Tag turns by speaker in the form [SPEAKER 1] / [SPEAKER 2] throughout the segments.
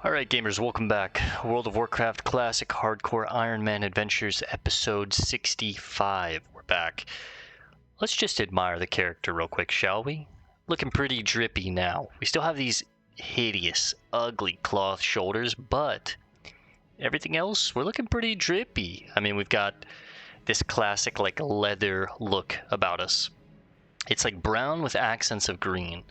[SPEAKER 1] Alright gamers, welcome back. World of Warcraft Classic Hardcore Ironman Adventures episode 65. We're back. Let's just admire the character real quick, shall we? Looking pretty drippy now. We still have these hideous, ugly cloth shoulders, but everything else, we're looking pretty drippy. I mean, we've got this classic like leather look about us. It's like brown with accents of green.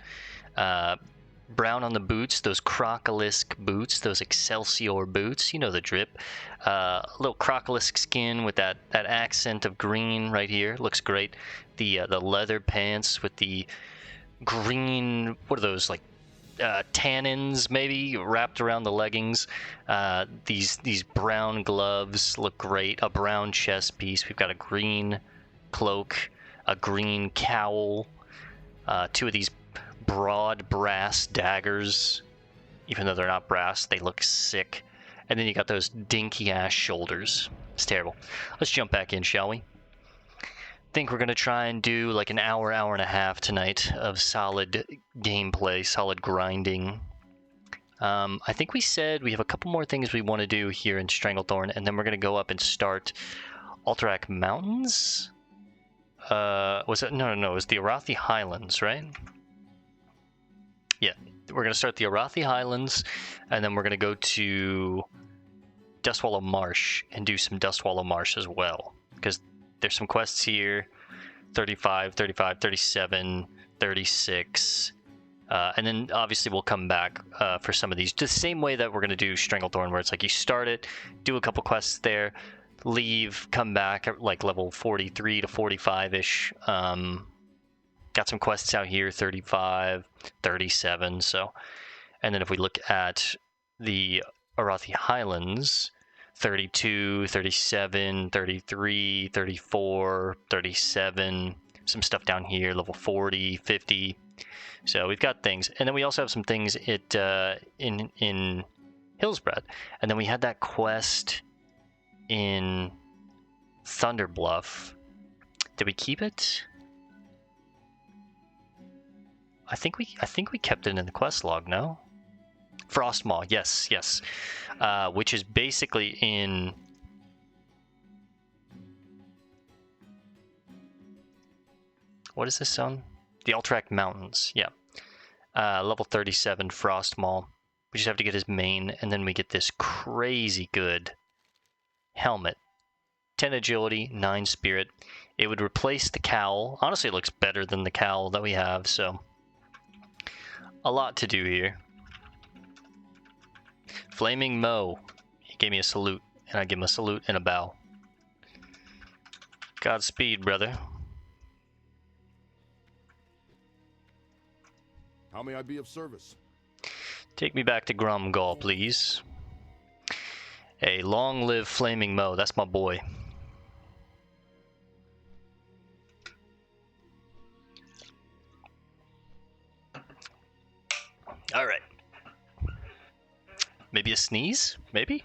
[SPEAKER 1] Brown on the boots, those crocolisk boots, those Excelsior boots, you know the drip. Little crocolisk skin with that accent of green right here, looks great. The leather pants with the green, what are those, like tannins maybe, wrapped around the leggings. These brown gloves look great. A brown chest piece. We've got a green cloak, a green cowl, two of these broad brass daggers. Even though they're not brass, they look sick. And then you got those dinky ass shoulders. It's terrible. Let's jump back in, shall we? Think we're gonna try and do like an hour and a half tonight of solid gameplay, solid grinding. I think we said we have a couple more things we want to do here in Stranglethorn, and then we're gonna go up and start Alterac Mountains. Was it? No, it was the Arathi Highlands, right? Yeah, we're going to start the Arathi Highlands, and then we're going to go to Dustwallow Marsh and do some Dustwallow Marsh as well. Because there's some quests here, 35, 37, 36. And then obviously we'll come back for some of these. Just the same way that we're going to do Stranglethorn, where it's like you start it, do a couple quests there, leave, come back at like level 43 to 45-ish. Got some quests out here, 35, 37, so. And then if we look at the Arathi Highlands, 32, 37, 33, 34, 37, some stuff down here, level 40, 50. So we've got things. And then we also have some things in Hillsbrad. And then we had that quest in Thunderbluff. Did we keep it? I think we kept it in the quest log, no? Frostmaw, yes. Which is basically in... What is this on? The Alterac Mountains, yeah. Level 37 Frostmaw. We just have to get his main, and then we get this crazy good helmet. 10 agility, 9 spirit. It would replace the cowl. Honestly, it looks better than the cowl that we have, so... A lot to do here. Flaming Mo. He gave me a salute, and I give him a salute and a bow. Godspeed, brother.
[SPEAKER 2] How may I be of service?
[SPEAKER 1] Take me back to Grumgall, please. Hey, long live Flaming Mo. That's my boy. All right. Maybe a sneeze? Maybe?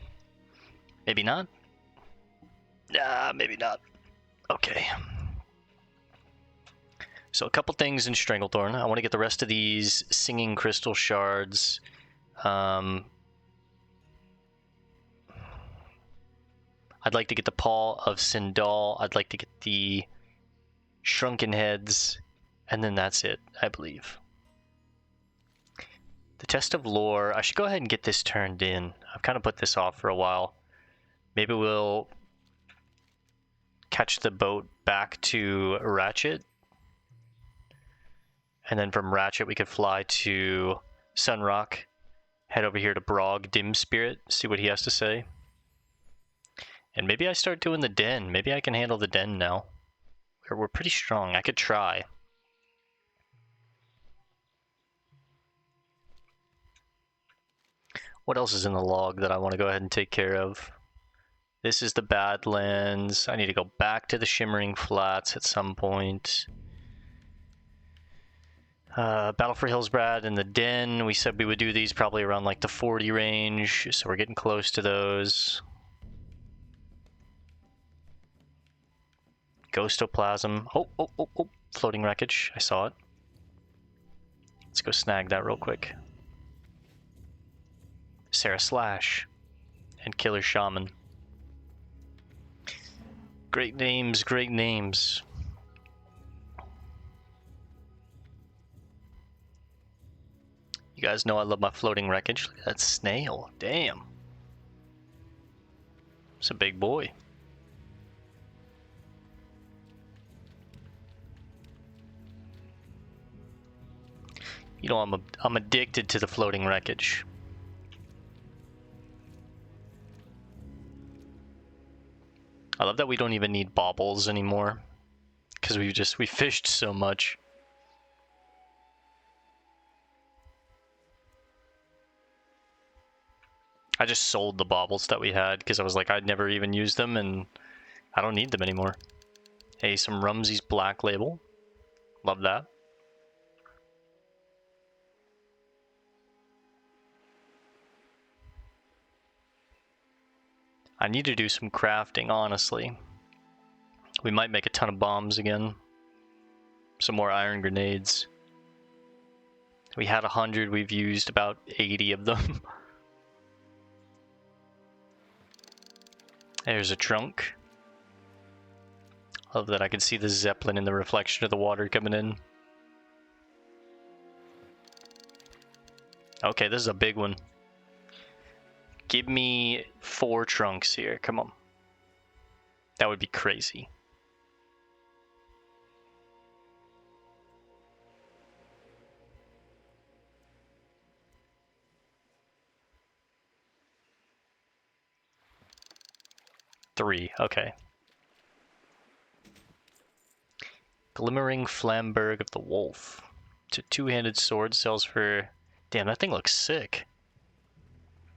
[SPEAKER 1] Maybe not? Nah, maybe not. Okay. So a couple things in Stranglethorn. I want to get the rest of these singing Crystal Shards. I'd like to get the Paw of Sindal. I'd like to get the Shrunken Heads. And then that's it, I believe. The Test of Lore, I should go ahead and get this turned in. I've kind of put this off for a while. Maybe we'll catch the boat back to Ratchet. And then from Ratchet we could fly to Sunrock. Head over here to Braug Dimspirit, see what he has to say. And maybe I start doing the Den. Maybe I can handle the Den now. We're pretty strong. I could try. What else is in the log that I want to go ahead and take care of? This is the Badlands. I need to go back to the Shimmering Flats at some point. Battle for Hillsbrad and the Den. We said we would do these probably around like the 40 range, so we're getting close to those. Ghostoplasm. Oh, floating wreckage. I saw it. Let's go snag that real quick. Sarah Slash, and Killer Shaman. Great names, great names. You guys know I love my floating wreckage. Look at that snail. Damn. It's a big boy. You know, I'm addicted to the floating wreckage. I love that we don't even need baubles anymore, because we fished so much. I just sold the baubles that we had because I was like, I'd never even use them and I don't need them anymore. Hey, some Rumsey's Black Label. Love that. I need to do some crafting, honestly. We might make a ton of bombs again. Some more iron grenades. We had 100, we've used about 80 of them. There's a trunk. Love that I can see the Zeppelin in the reflection of the water coming in. Okay, this is a big one. Give me 4 trunks here, come on. That would be crazy. Three, okay. Glimmering Flamberg of the Wolf. It's a 2-handed sword, sells for... Damn, that thing looks sick.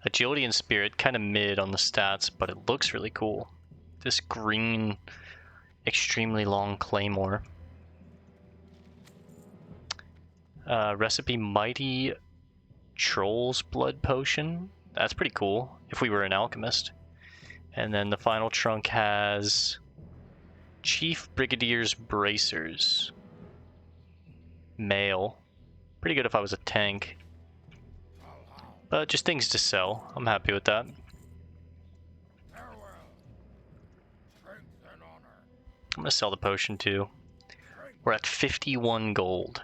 [SPEAKER 1] Agility and Spirit, kind of mid on the stats, but it looks really cool. This green, extremely long claymore. Recipe Mighty Troll's Blood Potion. That's pretty cool, if we were an alchemist. And then the final trunk has Chief Brigadier's Bracers. Mail. Pretty good if I was a tank. But just things to sell. I'm happy with that. I'm gonna sell the potion too. We're at 51 gold.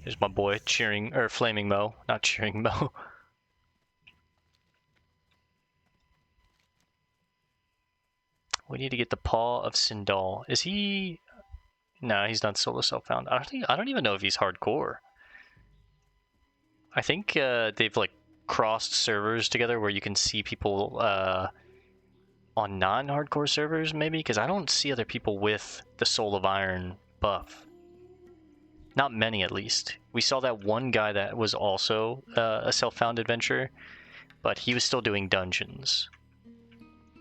[SPEAKER 1] There's my boy cheering, or flaming Mo, not cheering Mo. We need to get the Paw of Sindal. Is he? No, he's not solo self-found. I don't even know if he's hardcore. I think they've like crossed servers together where you can see people on non-hardcore servers, maybe, because I don't see other people with the Soul of Iron buff. Not many, at least. We saw that one guy that was also a self-found adventurer, but he was still doing dungeons,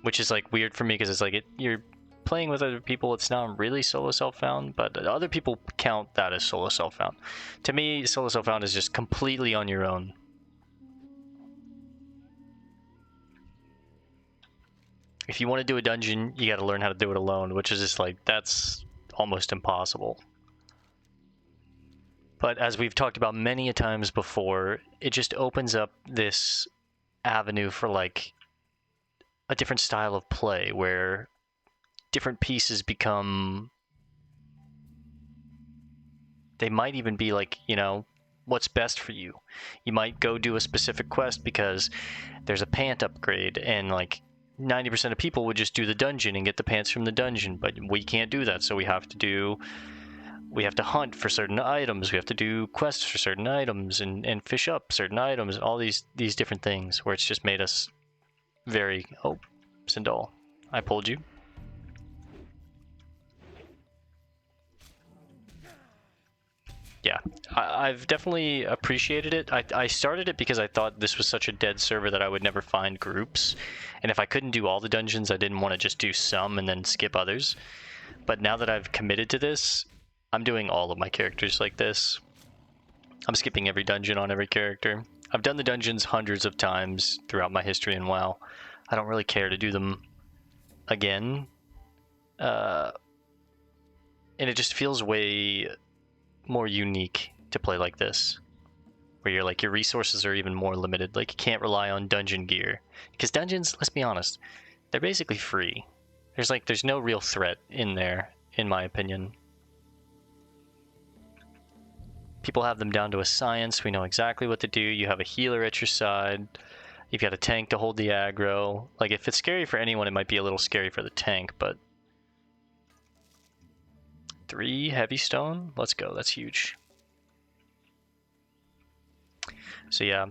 [SPEAKER 1] which is like weird for me because it's like you're playing with other people. It's not really solo self-found, but other people count that as solo self-found. To me, solo self-found is just completely on your own. If you want to do a dungeon, you got to learn how to do it alone, which is just like, that's almost impossible. But as we've talked about many a times before, it just opens up this avenue for like a different style of play where different pieces become, they might even be like, you know, what's best for you. You might go do a specific quest because there's a pant upgrade, and like 90% of people would just do the dungeon and get the pants from the dungeon, but we can't do that, so we have to hunt for certain items, we have to do quests for certain items, and fish up certain items, all these different things where it's just made us very... Oh, Sindal, I pulled you. Yeah, I've definitely appreciated it. I started it because I thought this was such a dead server that I would never find groups, and if I couldn't do all the dungeons, I didn't want to just do some and then skip others. But now that I've committed to this, I'm doing all of my characters like this. I'm skipping every dungeon on every character. I've done the dungeons hundreds of times throughout my history in WoW. I don't really care to do them again. And it just feels way more unique to play like this, where you're like your resources are even more limited. Like you can't rely on dungeon gear, because dungeons, let's be honest, they're basically free. There's no real threat in there, in my opinion. People have them down to a science. We know exactly what to do. You have a healer at your side. You've got a tank to hold the aggro. Like, if it's scary for anyone, it might be a little scary for the tank, but... 3 heavy stone? Let's go. That's huge. So yeah,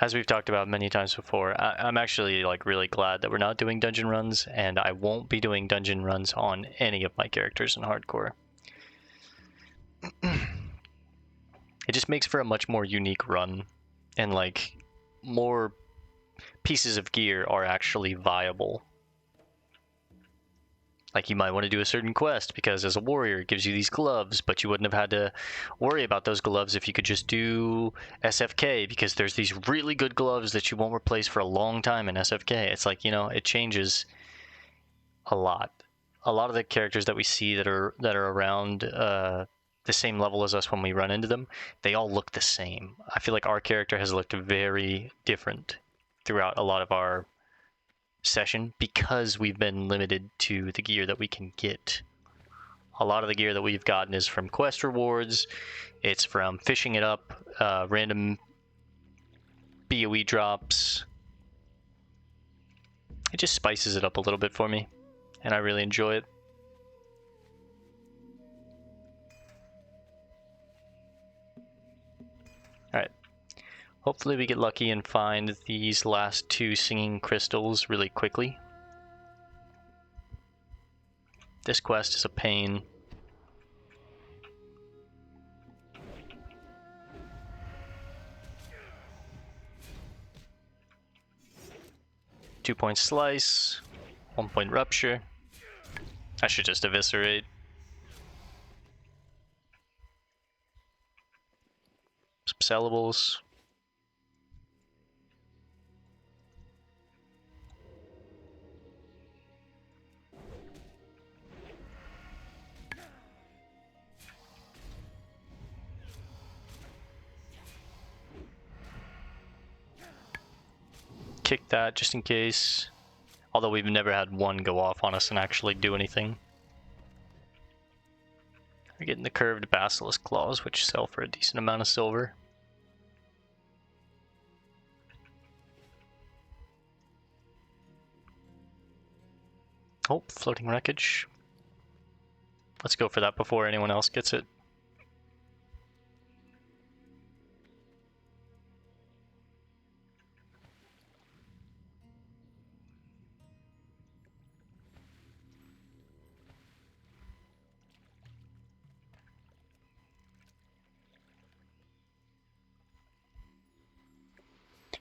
[SPEAKER 1] as we've talked about many times before, I'm actually like really glad that we're not doing dungeon runs, and I won't be doing dungeon runs on any of my characters in hardcore. It just makes for a much more unique run, and like more pieces of gear are actually viable. Like you might want to do a certain quest because as a warrior it gives you these gloves, but you wouldn't have had to worry about those gloves if you could just do SFK, because there's these really good gloves that you won't replace for a long time in SFK. It's like, you know, it changes a lot. A lot of the characters that we see that are around the same level as us when we run into them, they all look the same. I feel like our character has looked very different throughout a lot of our session because we've been limited to the gear that we can get. A lot of the gear that we've gotten is from quest rewards, it's from fishing it up, random BOE drops. It just spices it up a little bit for me, and I really enjoy it. Alright. Hopefully we get lucky and find these last 2 singing crystals really quickly. This quest is a pain. Two-point slice, 1-point rupture. I should just eviscerate. Some sellables. Kick that just in case. Although we've never had one go off on us and actually do anything. We're getting the curved basilisk claws, which sell for a decent amount of silver. Oh, floating wreckage. Let's go for that before anyone else gets it.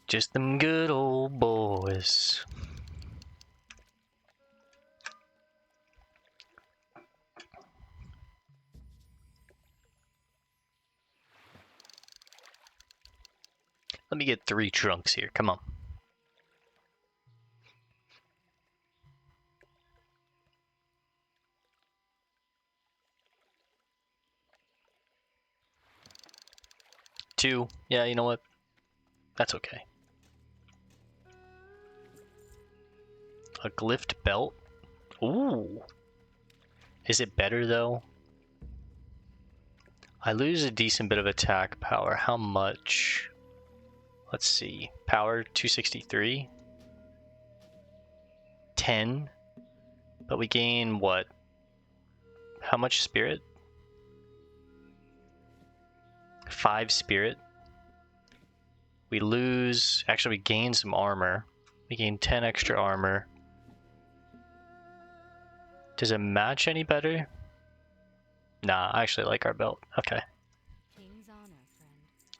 [SPEAKER 1] Just them good old boys. Let me get 3 trunks here, come on. Two, yeah, you know what? That's okay. A glyphed belt? Ooh. Is it better though? I lose a decent bit of attack power. How much? Let's see. Power 263. 10. But we gain what? How much spirit? 5 spirit. We lose... Actually, we gain some armor. We gain 10 extra armor. Does it match any better? Nah, I actually like our belt. Okay.
[SPEAKER 3] King's honor, friend.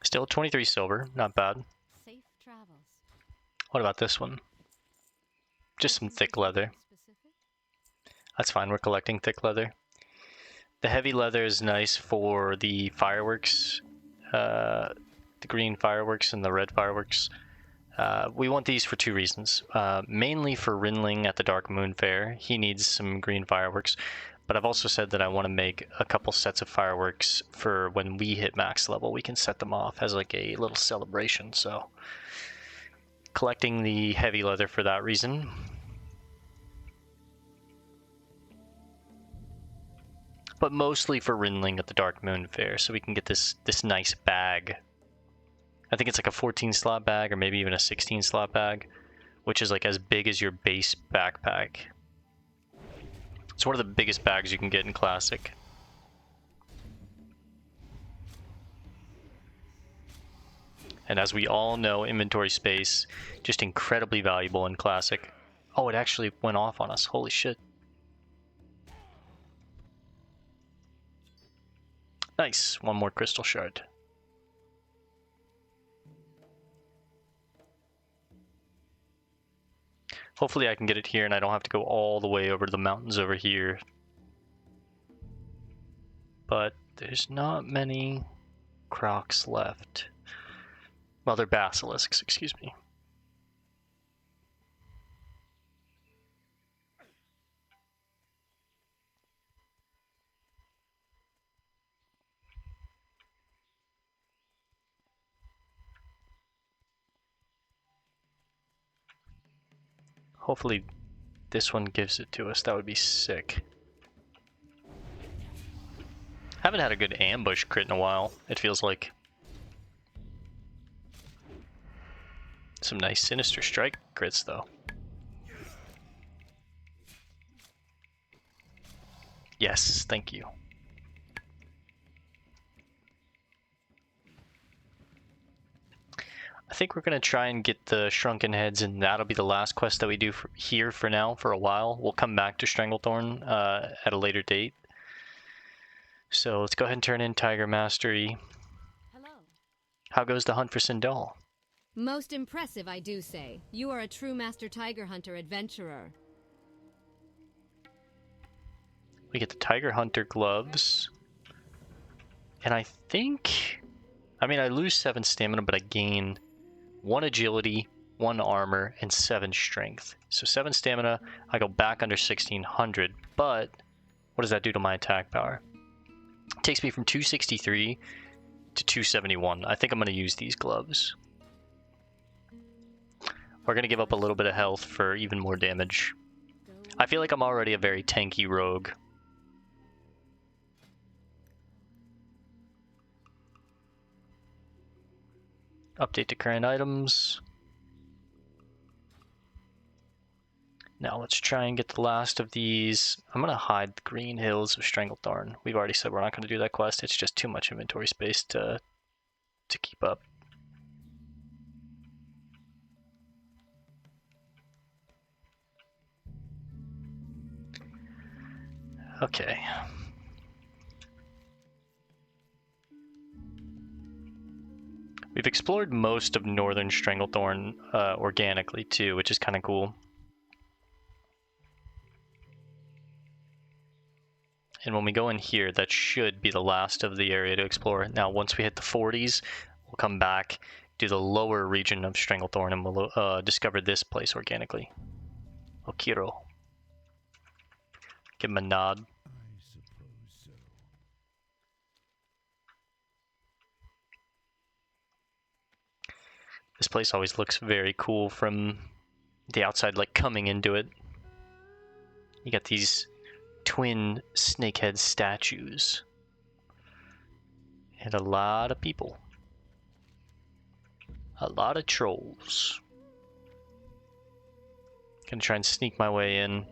[SPEAKER 1] Still 23 silver. Not bad.
[SPEAKER 3] Safe travels.
[SPEAKER 1] What about this one? Just some thick leather. That's fine, we're collecting thick leather. The heavy leather is nice for the fireworks. The green fireworks and the red fireworks. We want these for 2 reasons. Mainly for Rinling at the Dark Moon Fair. He needs some green fireworks. But I've also said that I want to make a couple sets of fireworks for when we hit max level. We can set them off as like a little celebration. So collecting the heavy leather for that reason. But mostly for Rinling at the Dark Moon Fair, so we can get this nice bag. I think it's like a 14 slot bag or maybe even a 16 slot bag, which is like as big as your base backpack. It's one of the biggest bags you can get in Classic. And as we all know, inventory space, just incredibly valuable in Classic. Oh, it actually went off on us. Holy shit. Nice. One more Crystal Shard. Hopefully I can get it here and I don't have to go all the way over to the mountains over here. But there's not many crocs left. Well, they're basilisks, excuse me. Hopefully this one gives it to us. That would be sick. Haven't had a good ambush crit in a while, it feels like. Some nice Sinister Strike crits, though. Yes, thank you. I think we're going to try and get the Shrunken Heads, and that'll be the last quest that we do here for now, for a while. We'll come back to Stranglethorn at a later date. So let's go ahead and turn in Tiger Mastery.
[SPEAKER 3] Hello.
[SPEAKER 1] How goes the hunt for Sindal?
[SPEAKER 3] Most impressive, I do say. You are a true master tiger hunter adventurer.
[SPEAKER 1] We get the Tiger Hunter gloves. And I think... I mean, I lose 7 stamina, but I gain 1 agility, 1 armor, and 7 strength. So 7 stamina, I go back under 1600, but what does that do to my attack power? It takes me from 263 to 271. I think I'm going to use these gloves. We're going to give up a little bit of health for even more damage. I feel like I'm already a very tanky rogue. Update to current items. Now let's try and get the last of these. I'm going to hide the Green Hills of Stranglethorn. We've already said we're not going to do that quest. It's just too much inventory space to keep up. Okay. We've explored most of northern Stranglethorn organically too, which is kind of cool. And when we go in here, that should be the last of the area to explore. Now, once we hit the 40s, we'll come back, do the lower region of Stranglethorn, and we'll discover this place organically. Okiro. Give him a nod. This place always looks very cool from the outside, like coming into it. You got these twin snakehead statues. And a lot of people. A lot of trolls. Gonna try and sneak my way in.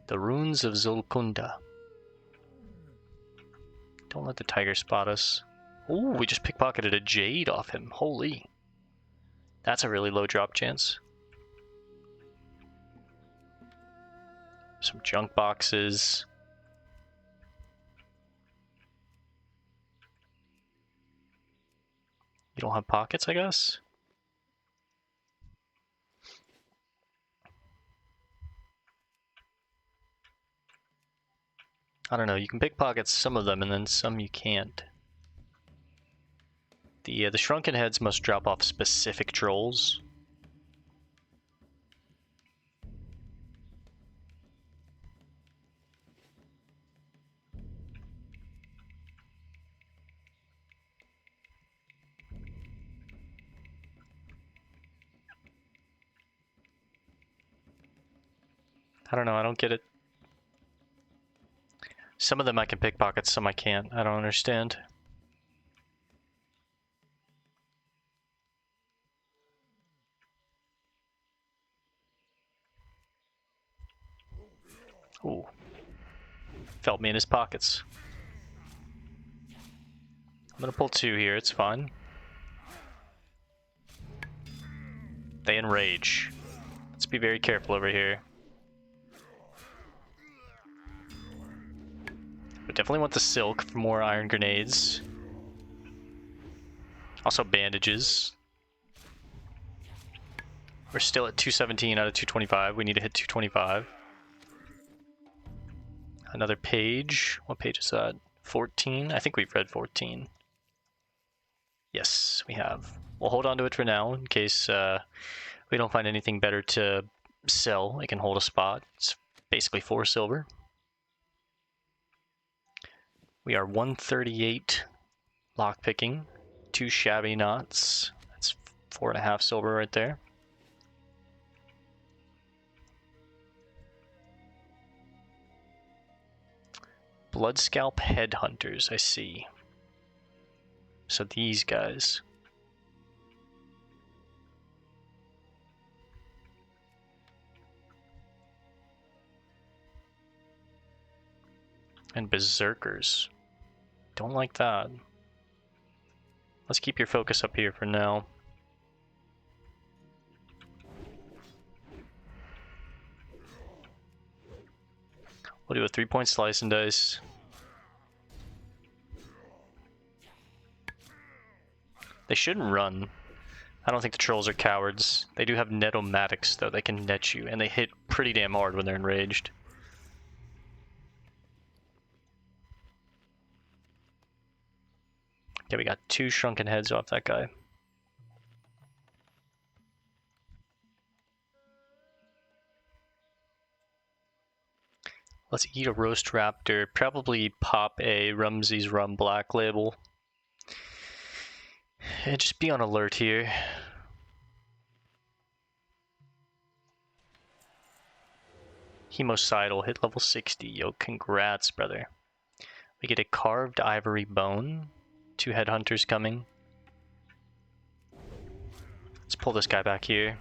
[SPEAKER 1] The ruins of Zul'Kunda. Don't let the tiger spot us. Ooh, we just pickpocketed a jade off him. Holy. That's a really low drop chance. Some junk boxes. You don't have pockets, I guess? I don't know, you can pickpocket some of them and then some you can't. The shrunken heads must drop off specific trolls. I don't know, I don't get it. Some of them I can pickpocket, some I can't. I don't understand. Ooh. Felt me in his pockets. I'm gonna pull 2 here, it's fine. They enrage. Let's be very careful over here. We definitely want the silk for more iron grenades. Also bandages. We're still at 217 out of 225. We need to hit 225. Another page. What page is that? 14? I think we've read 14. Yes, we have. We'll hold on to it for now in case we don't find anything better to sell. It can hold a spot. It's basically 4 silver. We are 138 lockpicking. 2 shabby knots. That's 4.5 silver right there. Bloodscalp Headhunters, I see. So these guys. And berserkers. Don't like that. Let's keep your focus up here for now. We'll do a 3-point slice and dice. They shouldn't run. I don't think the trolls are cowards. They do have netomatics though, they can net you, and they hit pretty damn hard when they're enraged. Okay, we got 2 shrunken heads off that guy. Let's eat a roast raptor, probably pop a Rumsey's Rum Black Label. And just be on alert here. Hemocidal hit level 60. Yo, congrats, brother. We get a carved ivory bone. 2 headhunters coming. Let's pull this guy back here.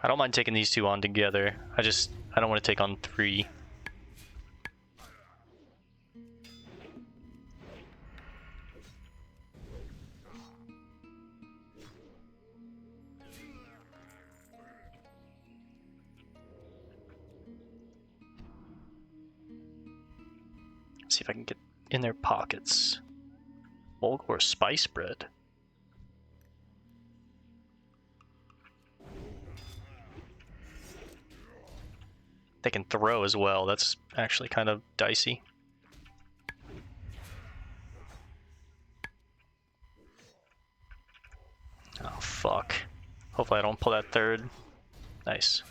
[SPEAKER 1] I don't mind taking these 2 on together. I don't want to take on 3. See if I can get in their pockets. Bulk or spice bread. They can throw as well. That's actually kind of dicey. Oh, fuck. Hopefully I don't pull that 3rd. Nice.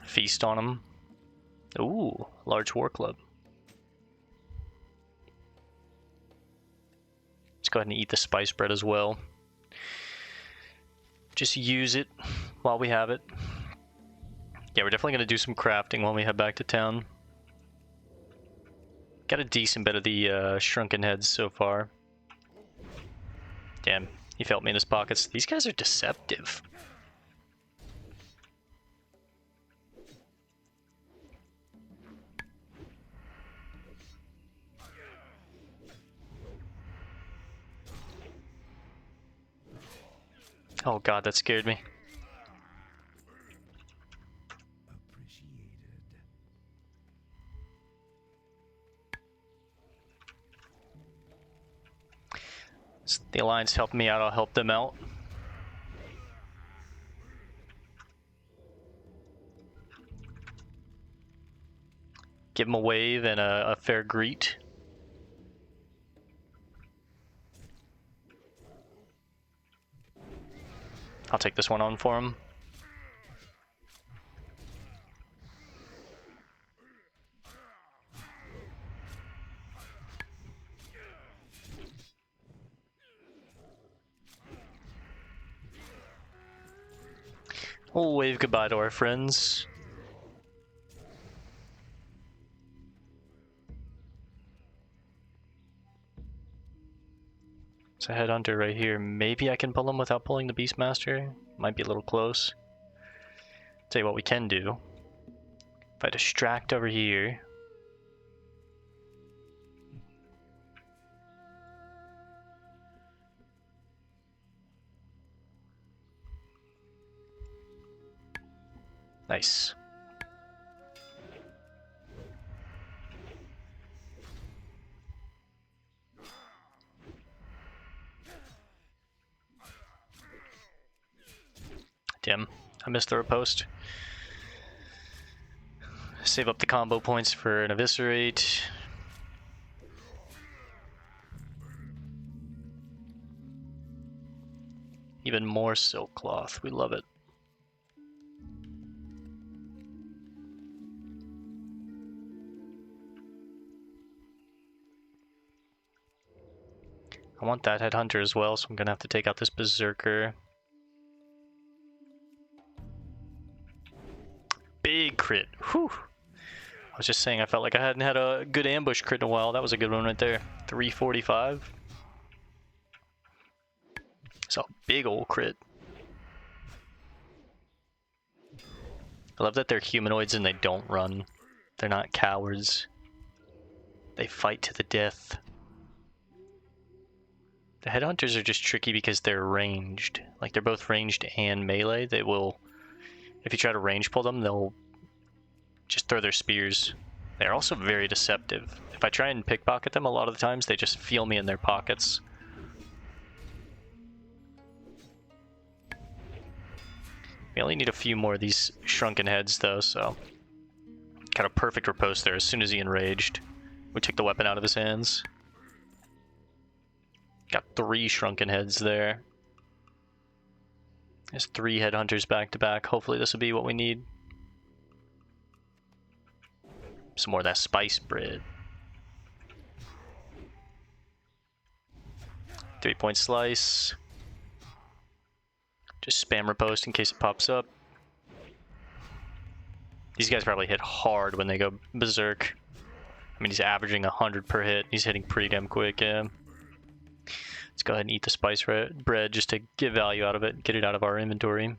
[SPEAKER 1] Feast on them. Ooh, large war club. Let's go ahead and eat the spice bread as well. Just use it while we have it. Yeah, we're definitely going to do some crafting when we head back to town. Got a decent bit of the shrunken heads so far. Damn, he felt me in his pockets. These guys are deceptive. Oh god, that scared me. The Alliance helped me out, I'll help them out. Give them a wave and a fair greet. I'll take this one on for him. We'll wave goodbye to our friends. It's a headhunter right here. Maybe I can pull him without pulling the Beastmaster. Might be a little close. Tell you what we can do. If I distract over here. Nice. Damn, I missed the riposte. Save up the combo points for an eviscerate. Even more silk cloth, we love it. I want that headhunter as well, so I'm gonna have to take out this berserker. Big crit. Whew. I was just saying I felt like I hadn't had a good ambush crit in a while. That was a good one right there. 345. It's a big old crit. I love that they're humanoids and they don't run. They're not cowards. They fight to the death. The headhunters are just tricky because they're ranged. Like, they're both ranged and melee. They will, if you try to range pull them, they'll just throw their spears. They're also very deceptive. If I try and pickpocket them, a lot of the times they just feel me in their pockets. We only need a few more of these shrunken heads though, so got a perfect riposte there as soon as he enraged. We took the weapon out of his hands. Got 3 shrunken heads there. There's 3 headhunters back to back. Hopefully this will be what we need. Some more of that spice bread. 3-point slice. Just spam riposte in case it pops up. These guys probably hit hard when they go berserk. I mean, he's averaging 100 per hit. He's hitting pretty damn quick, yeah. Let's go ahead and eat the spice bread just to get value out of it, get it out of our inventory.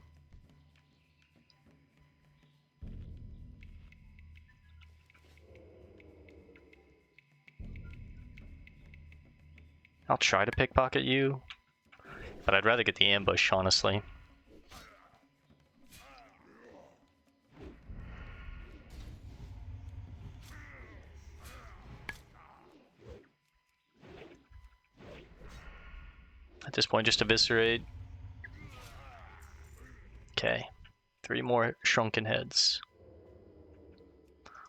[SPEAKER 1] I'll try to pickpocket you, but I'd rather get the ambush, honestly. At this point, just eviscerate. Okay, 3 more shrunken heads.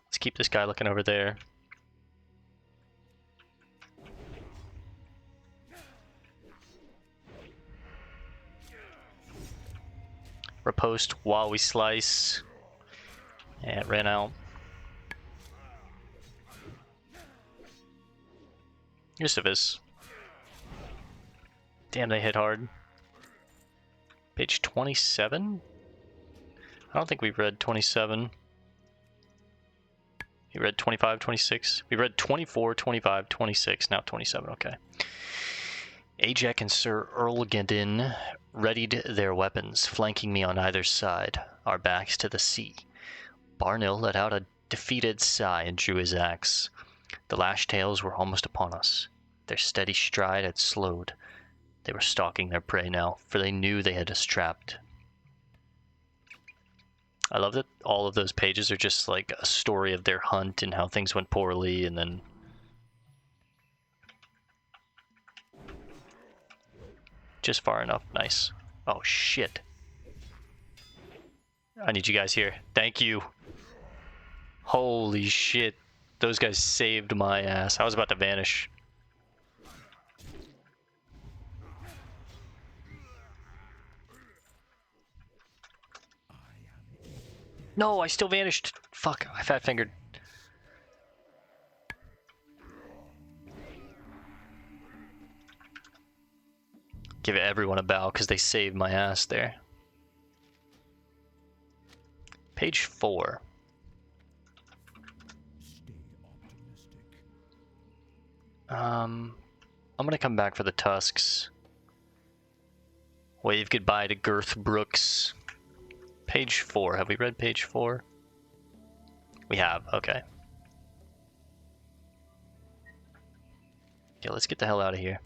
[SPEAKER 1] Let's keep this guy looking over there. Riposte while we slice. Yeah, it ran out. Just a vis. Damn, they hit hard. Page 27? I don't think we've read 27. We read 25, 26. We read 24, 25, 26, now 27, okay. Ajeck and Sir Erlgindin readied their weapons, flanking me on either side, our backs to the sea. Barnil let out a defeated sigh and drew his axe. The lashed tails were almost upon us. Their steady stride had slowed. They were stalking their prey now, for they knew they had us trapped. I love that all of those pages are just like a story of their hunt and how things went poorly, and then just far enough. Nice. Oh shit. I need you guys here. Thank you. Holy shit. Those guys saved my ass. I was about to vanish. No, I still vanished. Fuck, I fat fingered. Give everyone a bow because they saved my ass there. Page 4. I'm gonna come back for the tusks. Wave goodbye to Girth Brooks. Page 4. Have we read page 4? We have. Okay. Okay, let's get the hell out of here.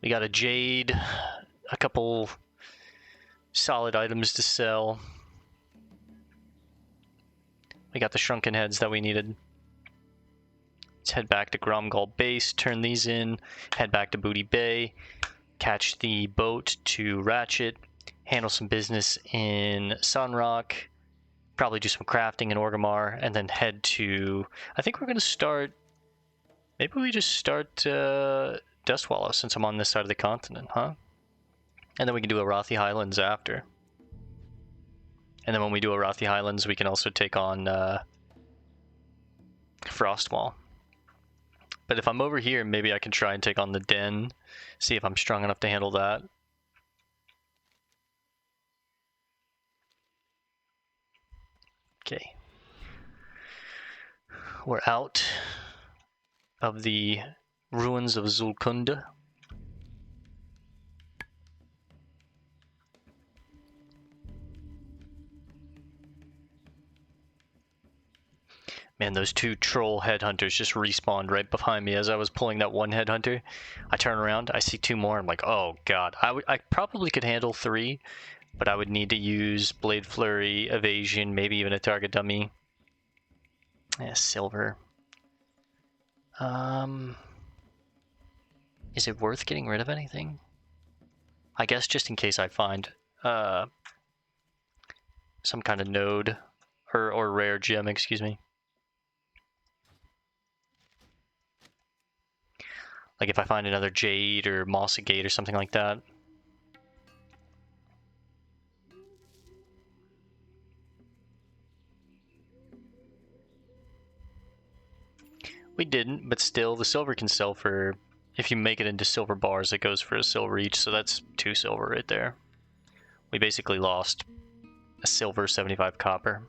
[SPEAKER 1] We got a jade, a couple solid items to sell. We got the shrunken heads that we needed. Let's head back to Gromgal Base, turn these in, head back to Booty Bay, catch the boat to Ratchet, handle some business in Sunrock, probably do some crafting in Orgrimmar, and then head to... I think we're going to start... Maybe we just start Dustwallow since I'm on this side of the continent, huh? And then we can do Arathi Highlands after. And then when we do Arathi Highlands, we can also take on Frostwall. But if I'm over here, maybe I can try and take on the Den, see if I'm strong enough to handle that. Okay. We're out of the ruins of Zul'Kunda. Man, those two troll headhunters just respawned right behind me as I was pulling that one headhunter. I turn around, I see two more, I'm like, oh god. I probably could handle 3, but I would need to use Blade Flurry, Evasion, maybe even a target dummy. Yeah, silver. Is it worth getting rid of anything? I guess just in case I find some kind of node or rare gem, excuse me. Like if I find another jade or moss agate or something like that. We didn't, but still, the silver can sell for... If you make it into silver bars, it goes for a silver each, so that's 2 silver right there. We basically lost a silver, 75 copper.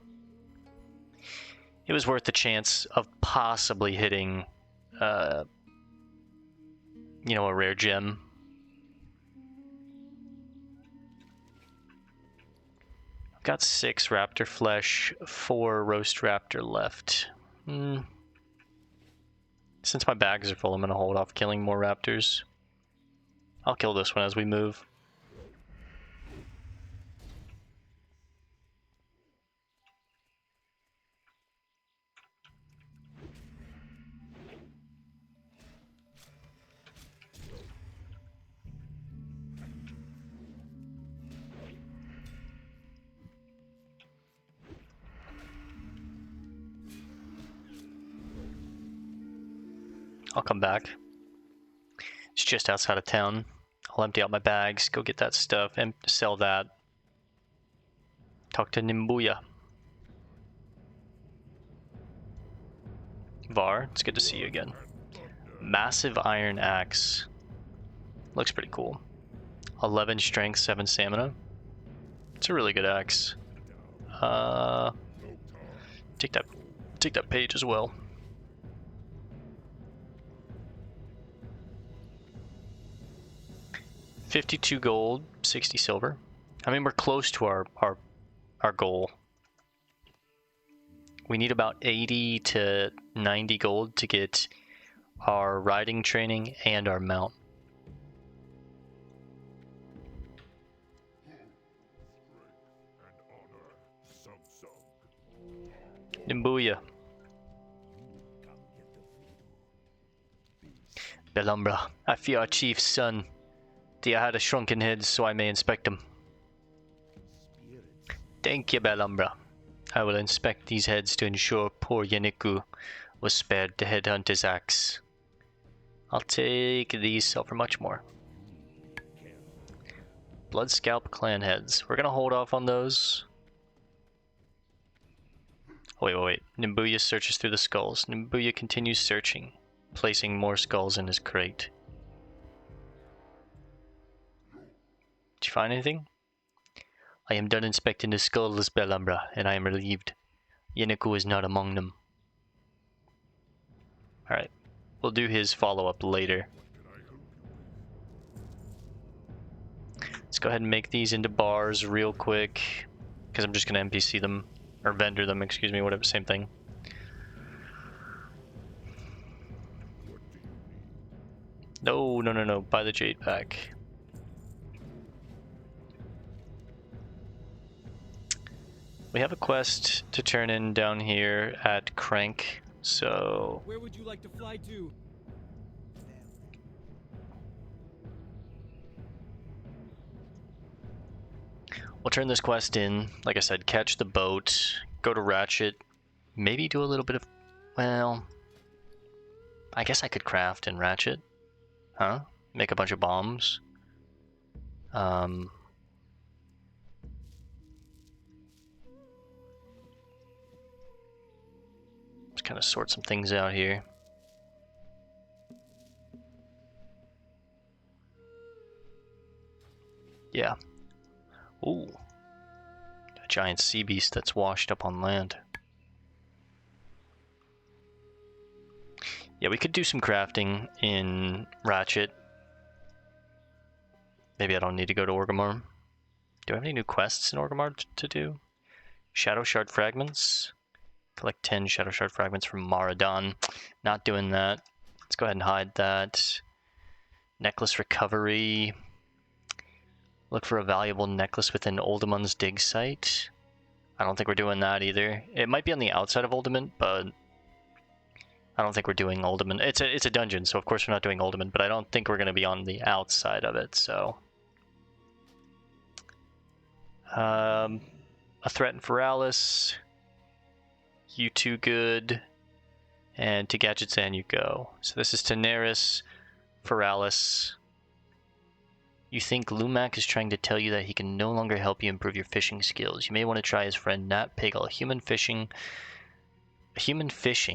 [SPEAKER 1] It was worth the chance of possibly hitting, you know, a rare gem. I've got 6 raptor flesh, 4 roast raptor left. Since my bags are full, I'm going to hold off killing more raptors. I'll kill this one as we move. I'll come back. It's just outside of town. I'll empty out my bags, go get that stuff, and sell that. Talk to Nimboya. Var, it's good to see you again. Massive iron axe. Looks pretty cool. 11 strength, 7 stamina. It's a really good axe. Take that page as well. $52 gold, 60 silver. I mean, we're close to our goal. We need about 80 to 90 gold to get our riding training and our mount. Nimboya. Belumbra, I fear our chief's son. I had a shrunken head, so I may inspect them. Thank you, Belumbra. I will inspect these heads to ensure poor Yenniku was spared the headhunter's axe. I'll take these, sell for much more. Bloodscalp clan heads. We're gonna hold off on those. Oh, wait. Nimboya searches through the skulls. Nimboya continues searching, placing more skulls in his crate. Did you find anything? I am done inspecting the skulls, Belambra, and I am relieved. Yenniku is not among them. Alright, we'll do his follow-up later. Let's go ahead and make these into bars real quick, because I'm just going to NPC them, or vendor them, excuse me, whatever, same thing. No, no, no, no, buy the jade pack. We have a quest to turn in down here at Crank, so...
[SPEAKER 4] Where would you like to fly to?
[SPEAKER 1] We'll turn this quest in, like I said, catch the boat, go to Ratchet, maybe do a little bit of... Well... I guess I could craft in Ratchet. Huh? Make a bunch of bombs. Just kind of sort some things out here. Yeah. Ooh. A giant sea beast that's washed up on land. Yeah, we could do some crafting in Ratchet. Maybe I don't need to go to Orgrimmar. Do I have any new quests in Orgrimmar to do? Shadow Shard Fragments. Collect 10 Shadow Shard Fragments from Maraudon. Not doing that. Let's go ahead and hide that. Necklace Recovery. Look for a valuable necklace within Uldaman's dig site. I don't think we're doing that either. It might be on the outside of Uldaman, but I don't think we're doing Uldaman. It's a dungeon, so of course we're not doing Uldaman, but I don't think we're going to be on the outside of it, so... a threat in Feralis. You two good. And to Gadgetzan you go. So this is Daenerys, Feralis. You think Lumac is trying to tell you that he can no longer help you improve your fishing skills. You may want to try his friend Nat Piggle, human fishing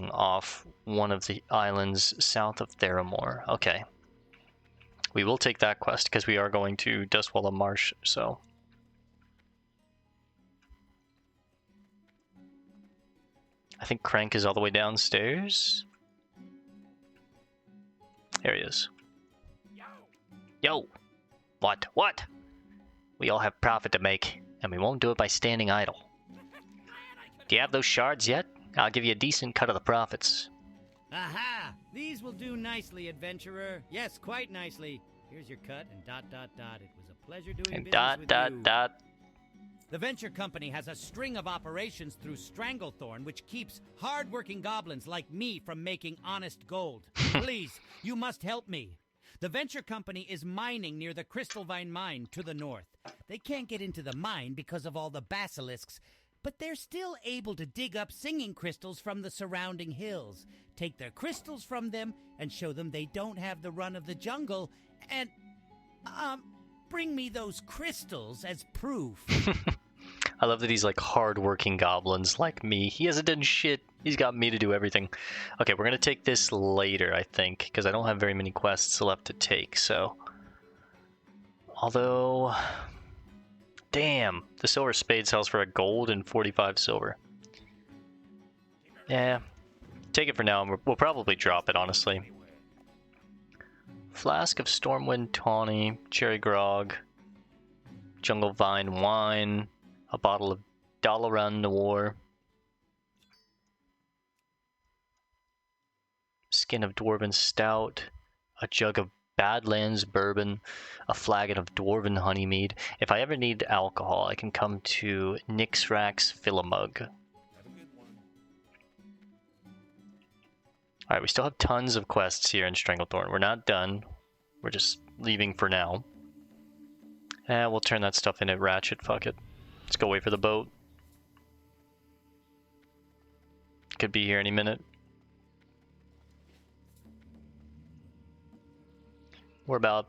[SPEAKER 1] off one of the islands south of Theramore. Okay. We will take that quest because we are going to Dustwallow Marsh, so... I think Crank is all the way downstairs. There he is. Yo! What? What? We all have profit to make, and we won't do it by standing idle. Do you have those shards yet? I'll give you a decent cut of the profits.
[SPEAKER 4] Aha! These will do nicely, adventurer. Yes, quite nicely. Here's your cut, and ... It was a pleasure doing
[SPEAKER 1] And
[SPEAKER 4] business with you. ... The venture company has a string of operations through Stranglethorn, which keeps hard-working goblins like me from making honest gold. Please, you must help me. The venture company is mining near the Crystalvine mine to the north. They can't get into the mine because of all the basilisks, but they're still able to dig up singing crystals from the surrounding hills, take their crystals from them, and show them they don't have the run of the jungle, and, bring me those crystals as proof.
[SPEAKER 1] I love that he's like hard-working goblins like me. He hasn't done shit. He's got me to do everything. Okay, we're gonna take this later, I think, because I don't have very many quests left to take, so... Although... Damn! The Silver Spade sells for a gold and 45 silver. Yeah. Take it for now, and we'll probably drop it, honestly. Flask of Stormwind Tawny, Cherry Grog, Jungle Vine Wine, a bottle of Dalaran Noir, Skin of Dwarven Stout, a jug of Badlands Bourbon, a flagon of Dwarven Honeymead. If I ever need alcohol, I can come to Nixrax Fill-A-Mug. Alright, we still have tons of quests here in Stranglethorn. We're not done. We're just leaving for now. And we'll turn that stuff in at Ratchet, fuck it. Let's go wait for the boat. Could be here any minute. We're about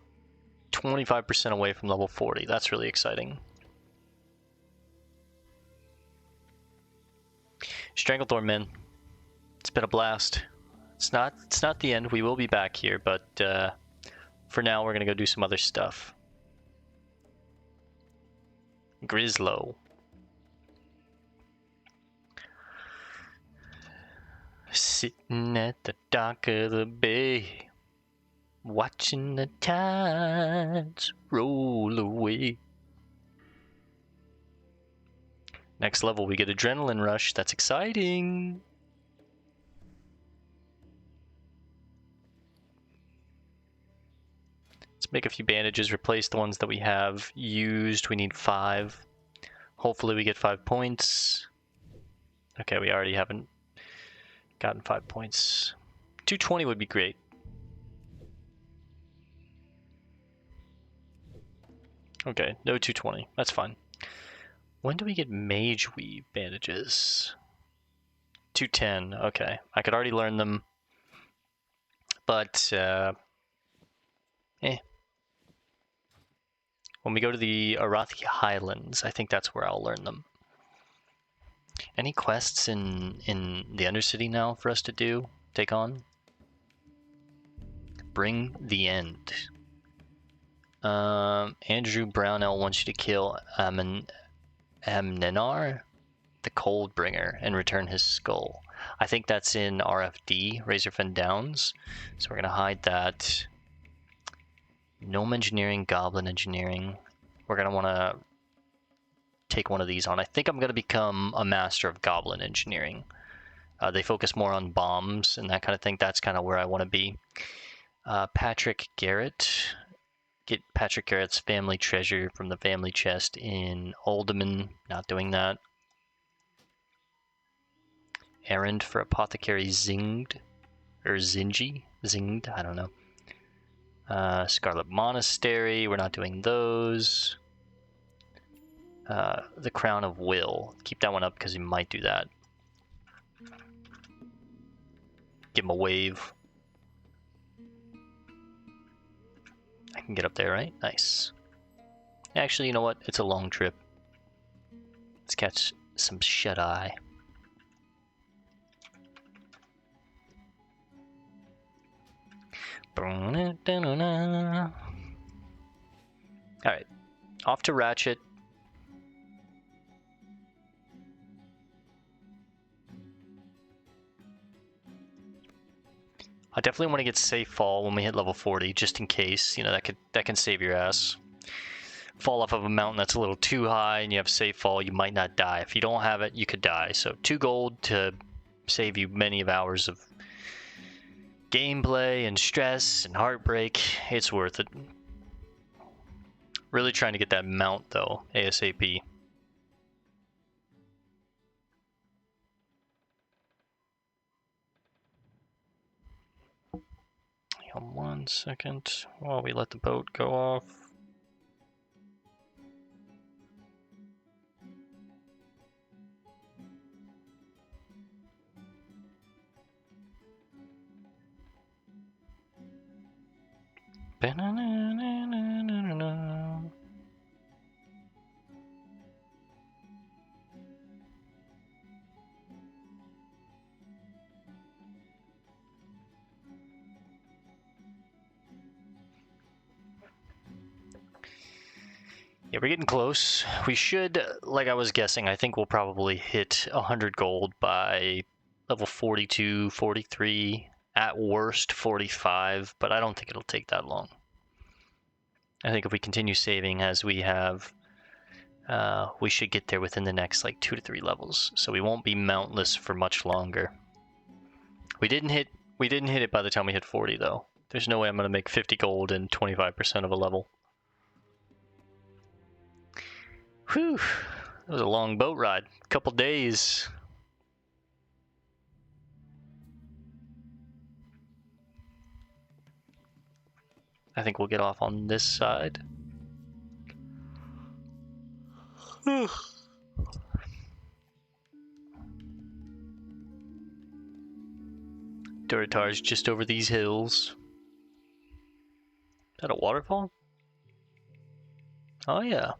[SPEAKER 1] 25% away from level 40. That's really exciting. Stranglethorn, man. It's been a blast. It's not the end. We will be back here, but for now we're gonna go do some other stuff. Grislow. Sitting at the dock of the bay, watching the tides roll away. Next level, we get Adrenaline Rush. That's exciting. Let's make a few bandages, replace the ones that we have used. We need 5. Hopefully we get 5 points. Okay, we already haven't gotten 5 points. 220 would be great. Okay, no 220. That's fine. When do we get Mage Weave bandages? 210. Okay, I could already learn them, but when we go to the Arathi Highlands, I think that's where I'll learn them. Any quests in the Undercity now for us to do? Take on? Bring the End. Andrew Brownell wants you to kill Amnenar, the Cold Bringer, and return his skull. I think that's in RFD, Razorfen Downs. So we're going to hide that. Gnome Engineering, Goblin Engineering. We're going to want to take one of these on. I think I'm going to become a master of Goblin Engineering. They focus more on bombs and that kind of thing. That's kind of where I want to be. Patrick Garrett. Get Patrick Garrett's family treasure from the family chest in Alderman. Not doing that. Errand for Apothecary Zinged. Or Zingy? Zinged? I don't know. Scarlet Monastery. We're not doing those. The Crown of Will. Keep that one up because he might do that. Give him a wave. I can get up there, right? Nice. Actually, you know what? It's a long trip. Let's catch some shut-eye. Alright. Off to Ratchet. I definitely want to get safe fall when we hit level 40, just in case. You know, that can save your ass. Fall off of a mountain that's a little too high and you have safe fall, you might not die. If you don't have it, you could die. So 2 gold to save you many of hours of gameplay and stress and heartbreak. It's worth it. Really trying to get that mount though, ASAP. Hang on 1 second while we let the boat go off. Yeah, we're getting close. We should, like I was guessing, I think we'll probably hit 100 gold by level 42, 43, at worst 45, but I don't think it'll take that long. I think if we continue saving as we have, we should get there within the next like 2 to 3 levels. So we won't be mountless for much longer. We didn't hit it by the time we hit 40 though. There's no way I'm going to make 50 gold in 25% of a level. Whew, that was a long boat ride. Couple days. I think we'll get off on this side. Durotar's just over these hills. Is that a waterfall? Oh yeah.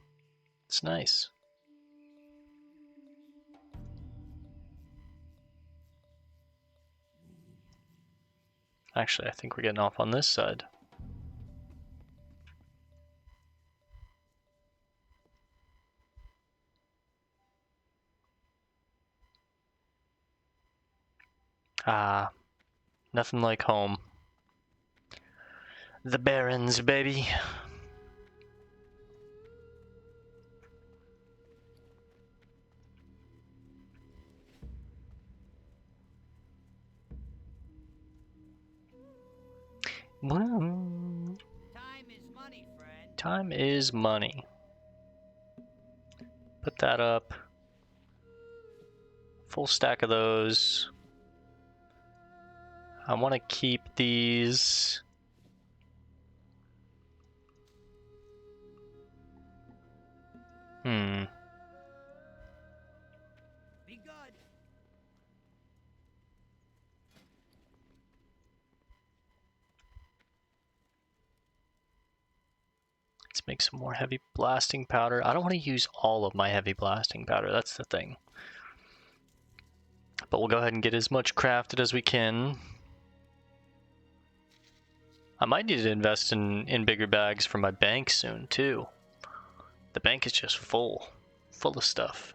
[SPEAKER 1] It's nice. Actually, I think we're getting off on this side. Ah, nothing like home. The Barrens, baby.
[SPEAKER 4] Time is money, friend.
[SPEAKER 1] Time is money. Put that up. Full stack of those. I want to keep these.
[SPEAKER 4] Be good.
[SPEAKER 1] Let's make some more heavy blasting powder. I don't want to use all of my heavy blasting powder, that's the thing. But we'll go ahead and get as much crafted as we can. I might need to invest in bigger bags for my bank soon, too. The bank is just full of stuff.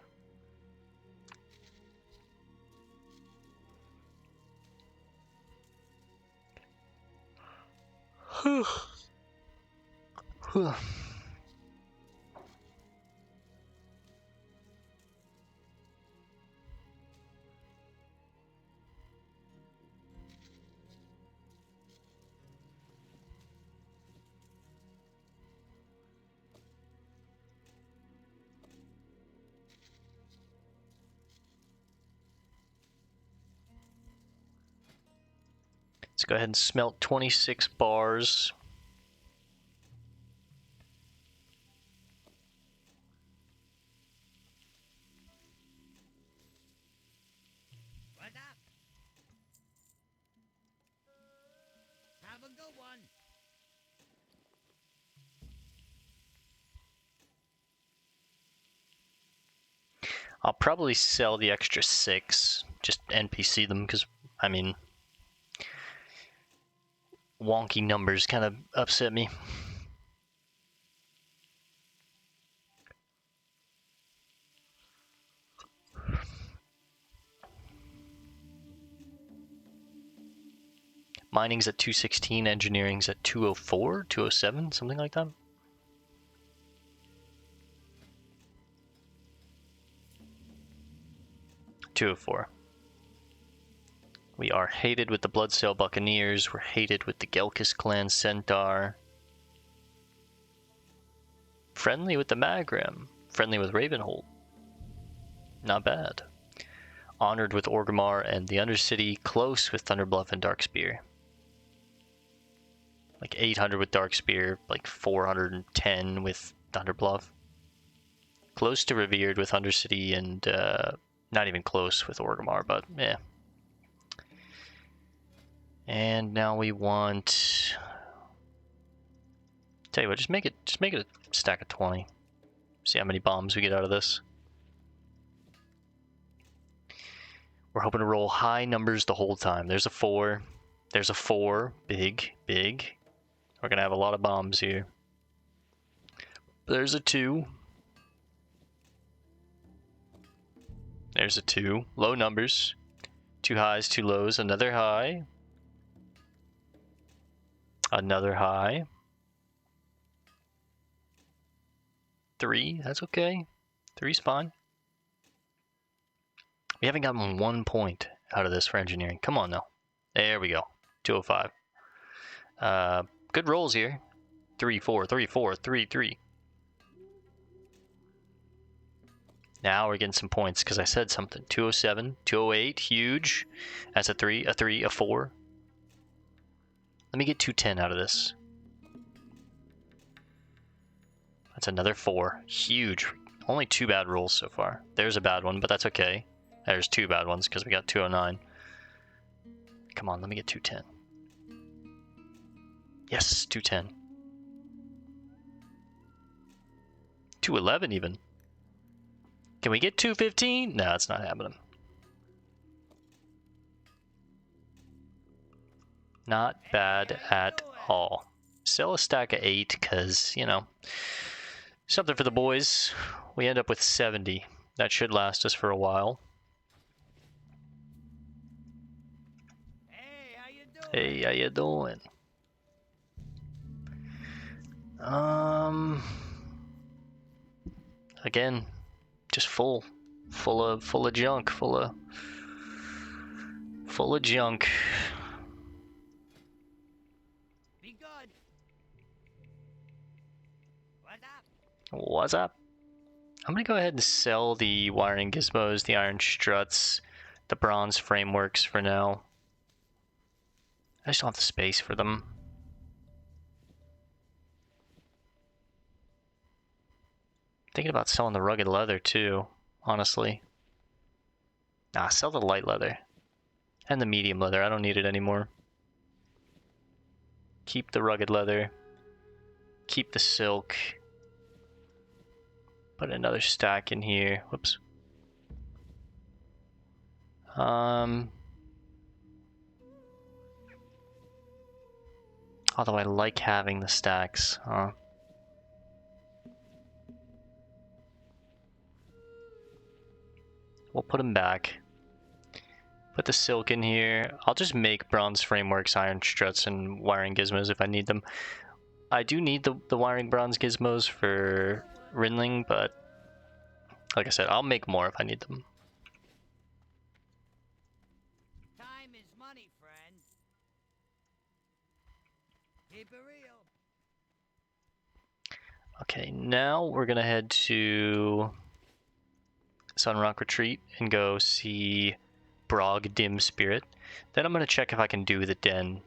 [SPEAKER 1] Let's go ahead and smelt 26 bars.
[SPEAKER 4] What's up? Have a good one.
[SPEAKER 1] I'll probably sell the extra 6, just NPC them, because, I mean, wonky numbers kind of upset me. Mining's at 216, engineering's at 204, 207, something like that. $204. We are hated with the Bloodsail Buccaneers. We're hated with the Gelkis Clan Centaur. Friendly with the Magrim. Friendly with Ravenhold. Not bad. Honored with Orgrimmar and the Undercity. Close with Thunderbluff and Darkspear. Like 800 with Darkspear. Like 410 with Thunderbluff. Close to Revered with Undercity and not even close with Orgrimmar, but yeah. And now we want. Tell you what, just make it a stack of 20. See how many bombs we get out of this. We're hoping to roll high numbers the whole time. There's a 4. There's a 4. Big, big. We're gonna have a lot of bombs here. There's a 2. There's a 2. Low numbers. 2 highs, 2 lows. Another high. Another high. 3. That's okay. 3's fine. We haven't gotten 1 point out of this for engineering. Come on now. There we go. 205. Good rolls here. 3, 4, 3, 4, 3, 3. Now we're getting some points because I said something. 207, 208, huge. That's a 3, a 3, a 4. Let me get 210 out of this. That's another 4. Huge. Only 2 bad rolls so far. There's a bad one, but that's okay. There's 2 bad ones because we got 209. Come on, let me get 210. Yes, 210. 211 even. Can we get 215? No, it's not happening. Not bad at all. Sell a stack of 8 because, you know, something for the boys. We end up with 70. That should last us for a while. Hey, how you doing? Again, just full of junk, full of junk.
[SPEAKER 4] Be good. What's up?
[SPEAKER 1] What's up? I'm gonna go ahead and sell the wiring gizmos, the iron struts, the bronze frameworks for now. I just don't have the space for them. Thinking about selling the rugged leather too, honestly. Nah, sell the light leather. And the medium leather, I don't need it anymore. Keep the rugged leather. Keep the silk. Put another stack in here. Whoops. Although I like having the stacks, huh? We'll put them back. Put the silk in here. I'll just make bronze frameworks, iron struts, and wiring gizmos if I need them. I do need the wiring bronze gizmos for Rinling, but like I said, I'll make more if I need them.
[SPEAKER 4] Time is money, friend. Keep it real.
[SPEAKER 1] Okay, now we're gonna head to Sunrock Retreat and go see Braug Dimspirit. Then I'm gonna check if I can do the den.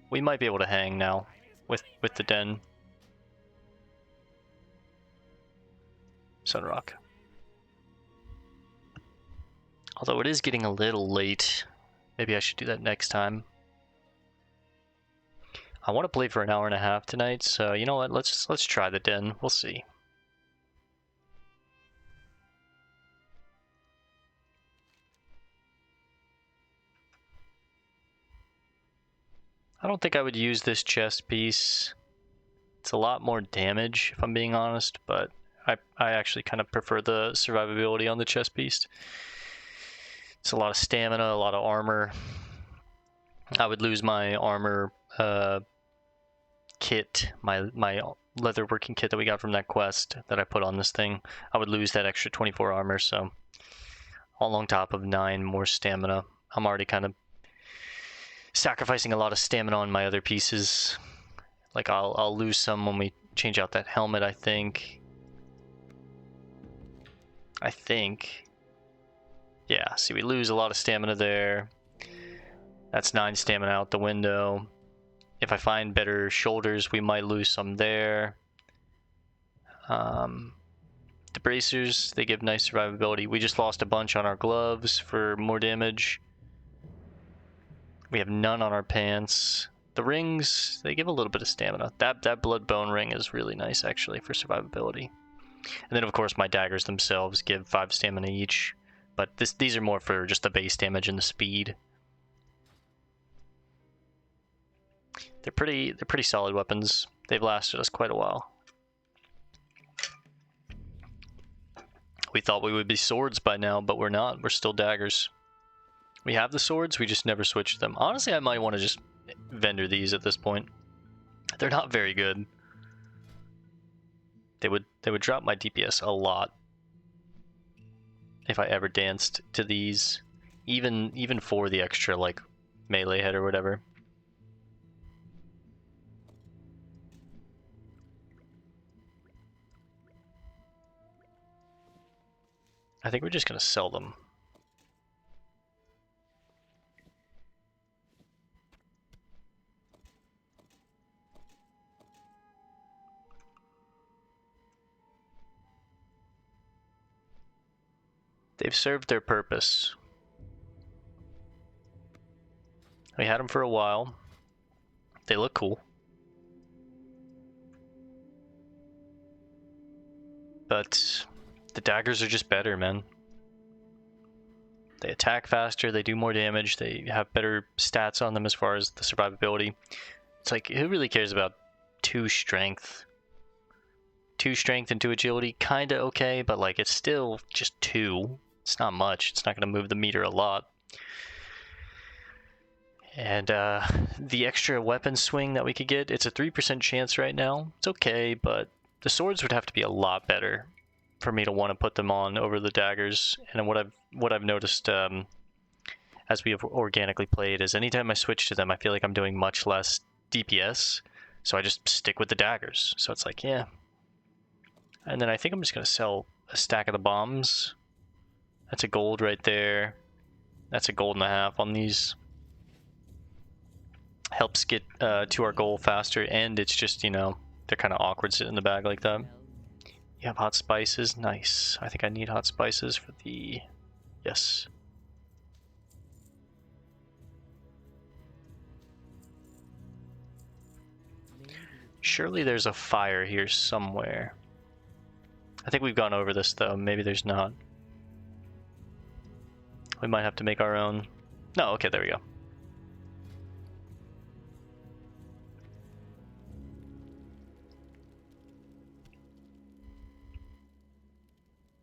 [SPEAKER 1] We might be able to hang now with the den. Sunrock. Although it is getting a little late. Maybe I should do that next time. I want to play for an hour and a half tonight, so you know what? Let's try the den. We'll see. I don't think I would use this chest piece. It's a lot more damage, if I'm being honest, but I actually kind of prefer the survivability on the chest piece. It's a lot of stamina, a lot of armor. I would lose my armor kit, my leatherworking kit that we got from that quest that I put on this thing. I would lose that extra 24 armor, so all on top of 9 more stamina. I'm already kind of sacrificing a lot of stamina on my other pieces. Like I'll lose some when we change out that helmet, I think. Yeah, see, we lose a lot of stamina there. That's 9 stamina out the window. If I find better shoulders, we might lose some there. The bracers, they give nice survivability. We just lost a bunch on our gloves for more damage. We have none on our pants. The rings, they give a little bit of stamina. That blood bone ring is really nice, actually, for survivability. And then, of course, my daggers themselves give 5 stamina each. But these are more for just the base damage and the speed. They're pretty solid weapons. They've lasted us quite a while. We thought we would be swords by now, but we're not. We're still daggers. We have the swords, we just never switched them. Honestly, I might want to just vendor these at this point. They're not very good. They would drop my DPS a lot if I ever danced to these, even for the extra like melee hit or whatever. I think we're just gonna sell them. They've served their purpose. We had them for a while. They look cool. But the daggers are just better, man. They attack faster, they do more damage, they have better stats on them as far as the survivability. It's like, who really cares about 2 strength? 2 strength and 2 agility, kinda okay, but like it's still just 2. It's not much. It's not gonna move the meter a lot. And the extra weapon swing that we could get, it's a 3% chance right now. It's okay, but the swords would have to be a lot better for me to want to put them on over the daggers. And what I've noticed as we have organically played is anytime I switch to them, I feel like I'm doing much less DPS. So I just stick with the daggers. So it's like, yeah. And then I think I'm just going to sell a stack of the bombs. That's a gold right there. That's a gold and a half on these. Helps get to our goal faster, and it's just, you know, they're kind of awkward sitting in the bag like that. You have hot spices. Nice. I think I need hot spices for the... Yes. Surely there's a fire here somewhere. I think we've gone over this, though. Maybe there's not. We might have to make our own. No, okay, there we go.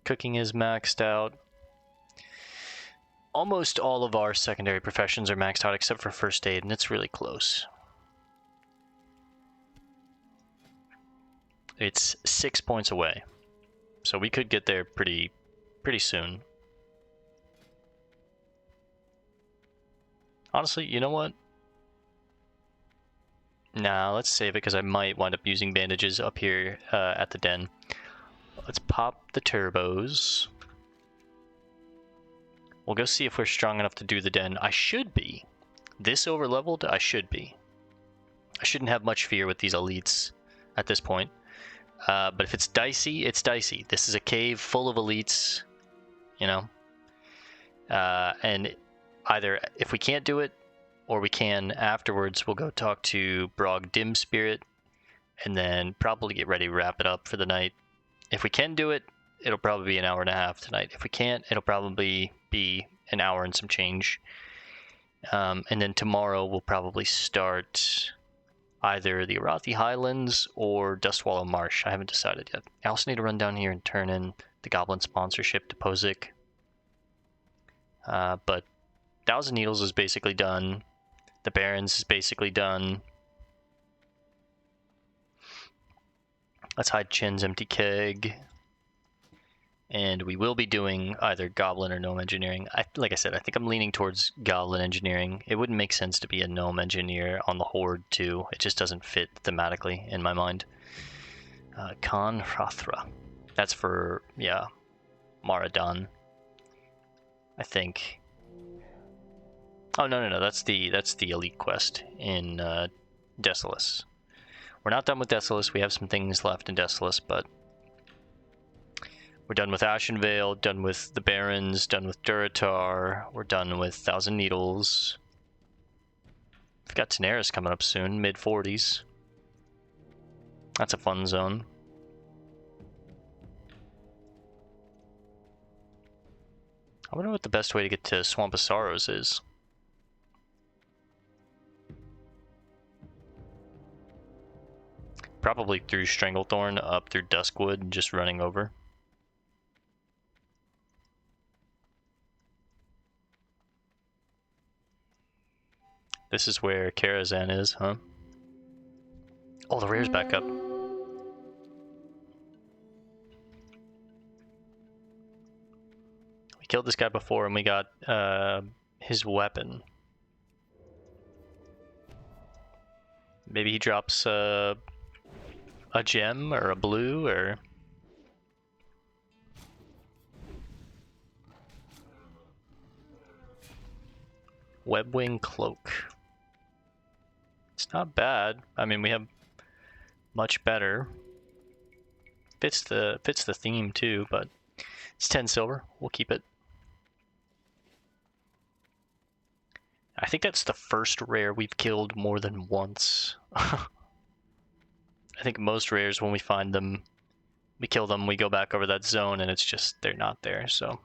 [SPEAKER 1] Cooking is maxed out. Almost all of our secondary professions are maxed out except for first aid, and it's really close. It's 6 points away, so we could get there pretty soon. Honestly, you know what? Nah, let's save it because I might wind up using bandages up here at the den. Let's pop the turbos. We'll go see if we're strong enough to do the den. I should be. This over-leveled, I should be. I shouldn't have much fear with these elites at this point. But if it's dicey, it's dicey. This is a cave full of elites, you know. And either if we can't do it, or we can afterwards, we'll go talk to Braug Dimspirit, and then probably get ready to wrap it up for the night. If we can do it, it'll probably be an hour and a half tonight. If we can't, it'll probably be an hour and some change. And then tomorrow we'll probably start either the Arathi Highlands or Dustwallow Marsh. I haven't decided yet. I also need to run down here and turn in the Goblin sponsorship to Pozic. But Thousand Needles is basically done. The Barrens is basically done. Let's hide Chin's empty keg. And we will be doing either Goblin or Gnome Engineering. Like I said, I think I'm leaning towards Goblin Engineering. It wouldn't make sense to be a Gnome Engineer on the Horde, too. It just doesn't fit thematically in my mind. Khan Hrathra. That's for, yeah, Maradan. I think. Oh, no. That's the elite quest in Desolace. We're not done with Desolace. We have some things left in Desolace, but we're done with Ashenvale, done with the Barrens, done with Durotar. We're done with Thousand Needles. We've got Tenaris coming up soon, mid-40s. That's a fun zone. I wonder what the best way to get to Swamp of Sorrows is. Probably through Stranglethorn, up through Duskwood, and just running over. This is where Karazhan is, huh? Oh, the rare's back up. We killed this guy before and we got his weapon. Maybe he drops a gem or a blue or... Webwing Cloak. It's not bad. I mean, we have much better. Fits the theme too, but it's 10 silver. We'll keep it. I think that's the first rare we've killed more than once. I think most rares, when we find them, we kill them, we go back over that zone, and it's just, they're not there, so.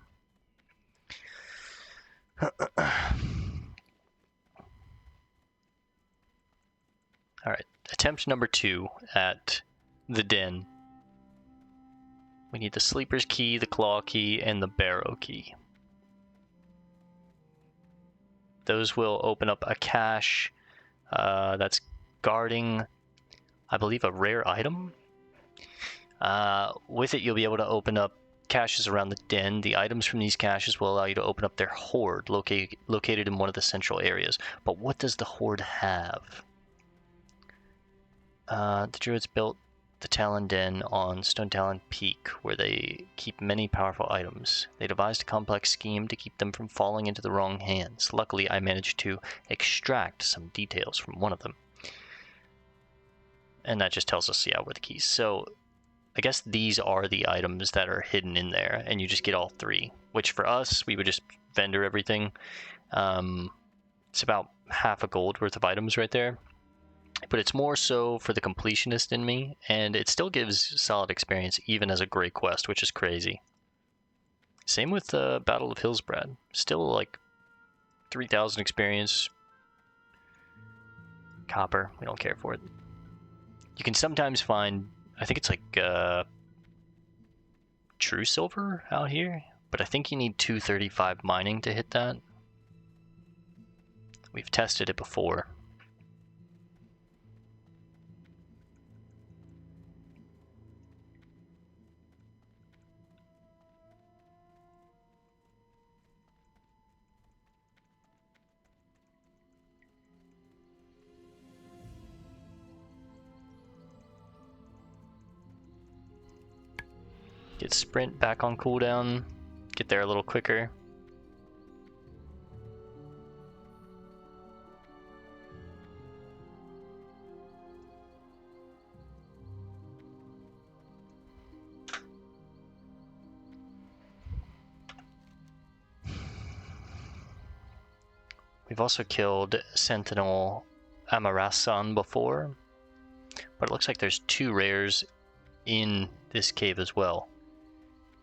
[SPEAKER 1] Alright, attempt number 2 at the Den. We need the Sleeper's Key, the Claw Key, and the Barrow Key. Those will open up a cache that's guarding, I believe, a rare item. With it, you'll be able to open up caches around the den. The items from these caches will allow you to open up their horde located in one of the central areas. But what does the horde have? The Druids built the Talon Den on Stonetalon Peak, where they keep many powerful items. They devised a complex scheme to keep them from falling into the wrong hands. Luckily, I managed to extract some details from one of them. And that just tells us, yeah, where the keys. So, I guess these are the items that are hidden in there, and you just get all three. Which for us, we would just vendor everything. It's about half a gold worth of items right there. But it's more so for the completionist in me, and it still gives solid experience even as a great quest, which is crazy. Same with the Battle of Hillsbrad. Still like 3,000 experience. Copper, we don't care for it. You can sometimes find, I think it's like true silver out here, but I think you need 235 mining to hit that. We've tested it before. Get sprint back on cooldown, get there a little quicker. We've also killed Sentinel Amarasan before, but it looks like there's two rares in this cave as well.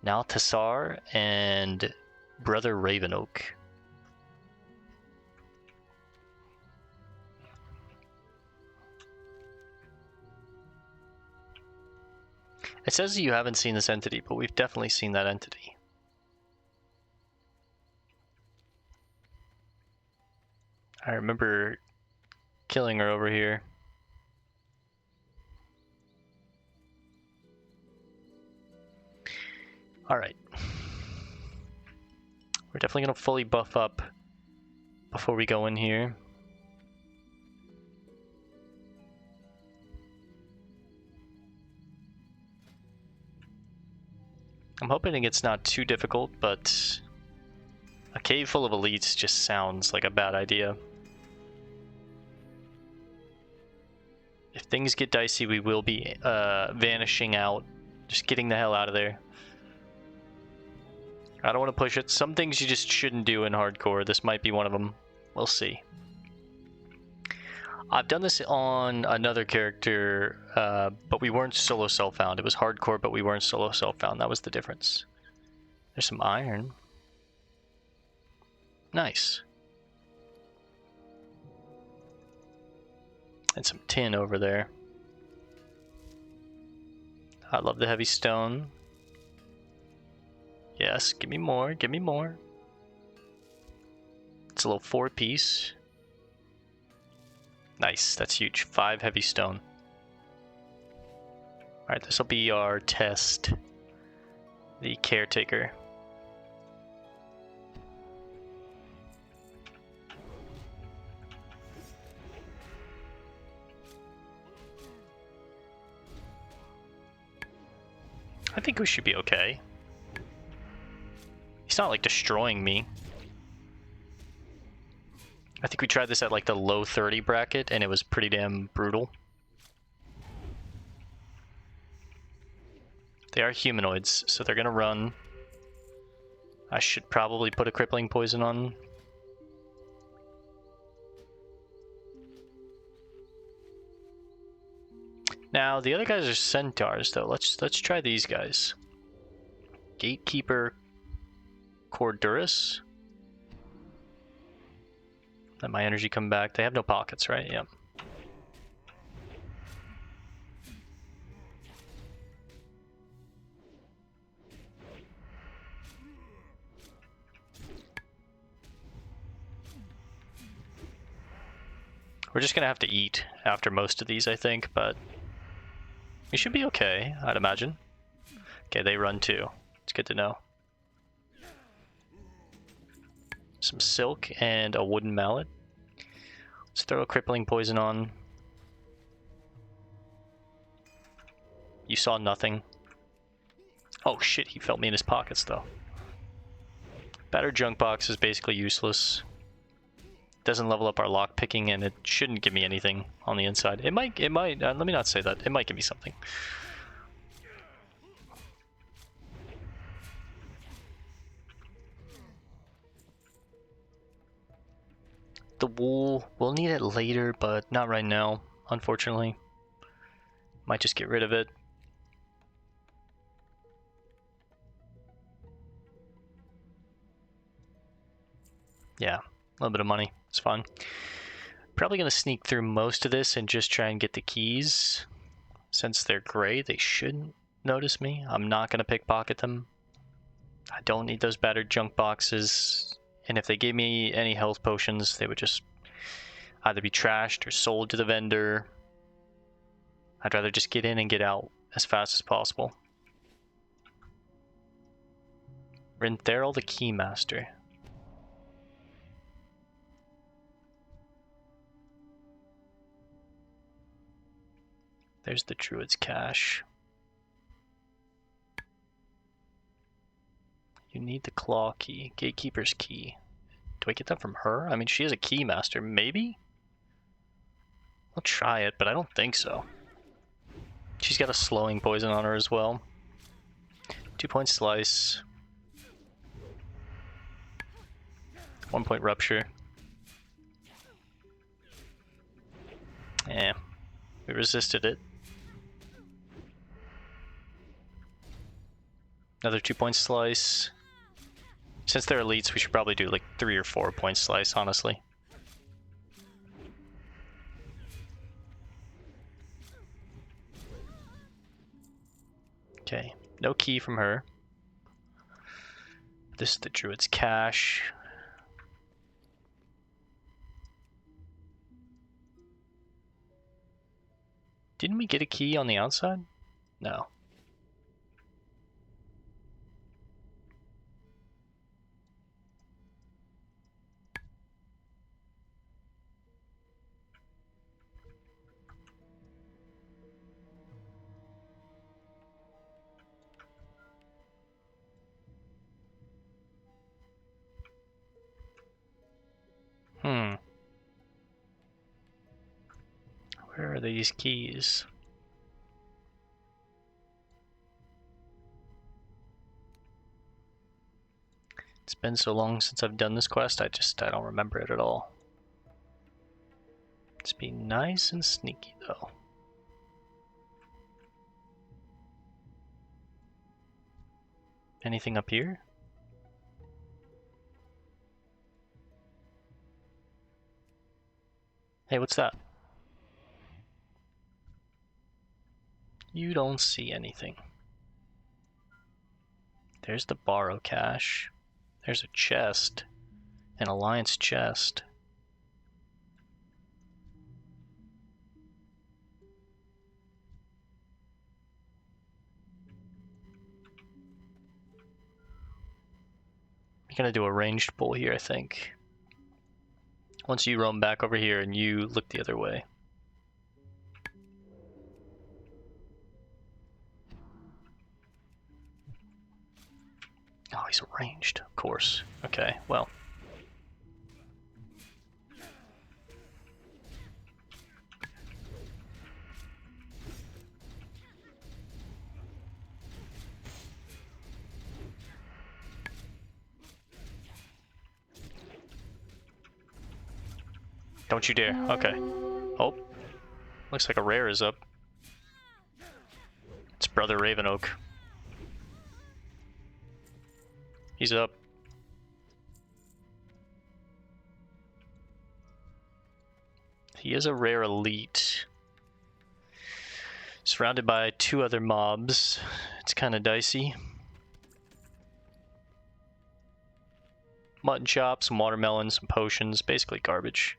[SPEAKER 1] Nal'taszar and Brother Ravenoak. It says you haven't seen this entity, but we've definitely seen that entity. I remember killing her over here. Alright. We're definitely going to fully buff up before we go in here. I'm hoping it's not too difficult, but a cave full of elites just sounds like a bad idea. If things get dicey, we will be vanishing out. Just getting the hell out of there. I don't want to push it. Some things you just shouldn't do in hardcore. This might be one of them. We'll see. I've done this on another character, but we weren't solo self-found. It was hardcore, but we weren't solo self-found. That was the difference. There's some iron. Nice. And some tin over there. I love the heavy stone. Yes, give me more, give me more. It's a little 4-piece. Nice, that's huge. 5 heavy stone. Alright, this will be our test. The caretaker. I think we should be okay. He's not like destroying me. I think we tried this at like the low 30 bracket and it was pretty damn brutal. They are humanoids, so they're gonna run. I should probably put a crippling poison on. Now the other guys are centaurs though. Let's try these guys. Gatekeeper Cordurus. Let my energy come back. They have no pockets, right? Yep. We're just gonna have to eat after most of these, I think, but we should be okay, I'd imagine. Okay, they run too. It's good to know. Some silk and a wooden mallet. Let's throw a crippling poison on. You saw nothing. Oh shit, he felt me in his pockets though. Battered junk box is basically useless. Doesn't level up our lock picking, and it shouldn't give me anything on the inside. It might, let me not say that. It might give me something. The wool, we'll need it later, but not right now, unfortunately. Might just get rid of it. Yeah, a little bit of money. It's fine. Probably going to sneak through most of this and just try and get the keys. Since they're gray, they shouldn't notice me. I'm not going to pickpocket them. I don't need those battered junk boxes. And if they gave me any health potions, they would just either be trashed or sold to the vendor. I'd rather just get in and get out as fast as possible. Rintheril the Keymaster. There's the Druids Cache. You need the claw key, gatekeeper's key. Do I get that from her? I mean, she is a keymaster, maybe? I'll try it, but I don't think so. She's got a slowing poison on her as well. 2-point slice. 1-point rupture. Yeah, we resisted it. Another 2-point slice. Since they're elites, we should probably do like 3 or 4-point slice, honestly. Okay, no key from her. This is the Druids Cache. Didn't we get a key on the outside? No. Where are these keys? It's been so long since I've done this quest, I don't remember it at all. Let's be nice and sneaky though. Anything up here? Hey, what's that? You don't see anything. There's the Barrow Cache. There's a chest. An Alliance chest. I'm gonna do a ranged pull here, I think. Once you roam back over here and you look the other way. Oh, he's ranged, of course. Okay, well. Don't you dare. Okay. Oh. Looks like a rare is up. It's Brother Ravenoak. He's up. He is a rare elite. Surrounded by 2 other mobs. It's kind of dicey. Mutton chops, some watermelon, some potions, basically garbage.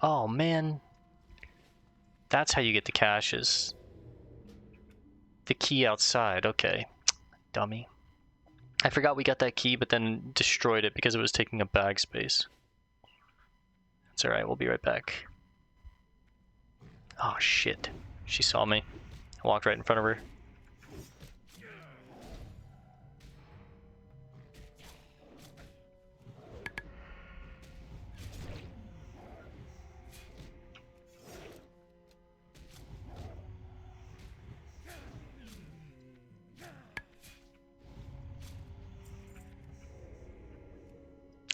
[SPEAKER 1] Oh man. That's how you get the caches. The key outside, okay. Dummy. I forgot we got that key, but then destroyed it because it was taking up bag space. It's alright, we'll be right back. Oh shit. She saw me. I walked right in front of her.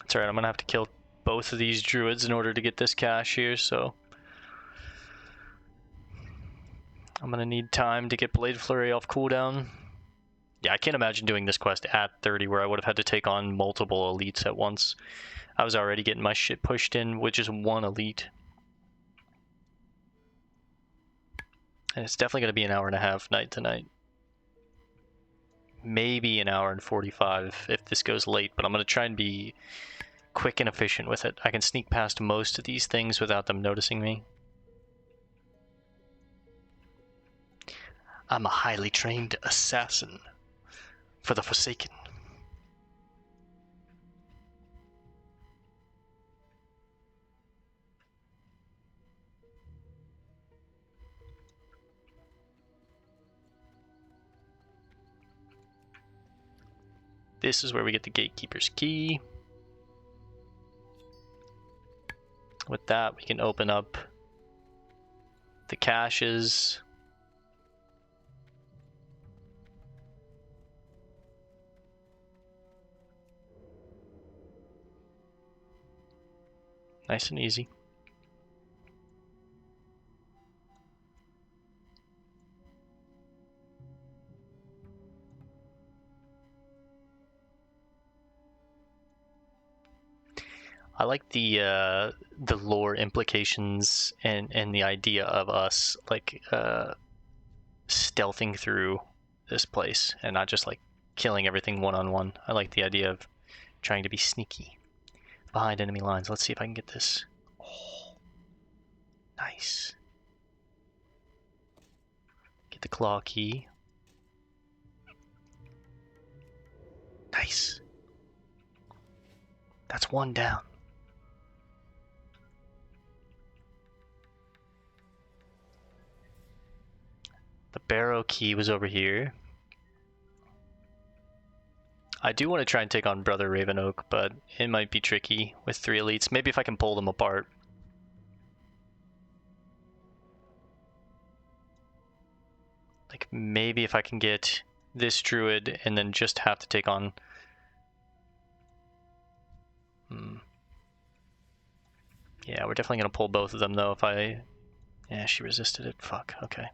[SPEAKER 1] It's alright, I'm gonna have to kill both of these druids in order to get this cache here, so I'm gonna need time to get Blade Flurry off cooldown. Yeah, I can't imagine doing this quest at 30 where I would have had to take on multiple elites at once. I was already getting my shit pushed in with just one elite. And it's definitely gonna be an hour and a half night to night. Maybe an hour and 45 if this goes late, but I'm gonna try and be quick and efficient with it. I can sneak past most of these things without them noticing me. I'm a highly trained assassin for the Forsaken. This is where we get the Gatekeeper's Key. With that, we can open up the caches. Nice and easy. I like the lore implications and the idea of us like stealthing through this place and not just like killing everything one-on-one. I like the idea of trying to be sneaky behind enemy lines. Let's see if I can get this. Oh, nice. Get the claw key. Nice. That's one down. The Barrow key was over here. I do want to try and take on Brother Ravenoak, but it might be tricky with 3 elites. Maybe if I can pull them apart. Like, maybe if I can get this druid and then just have to take on... Yeah, we're definitely going to pull both of them, though, if I... Yeah, she resisted it. Fuck, okay.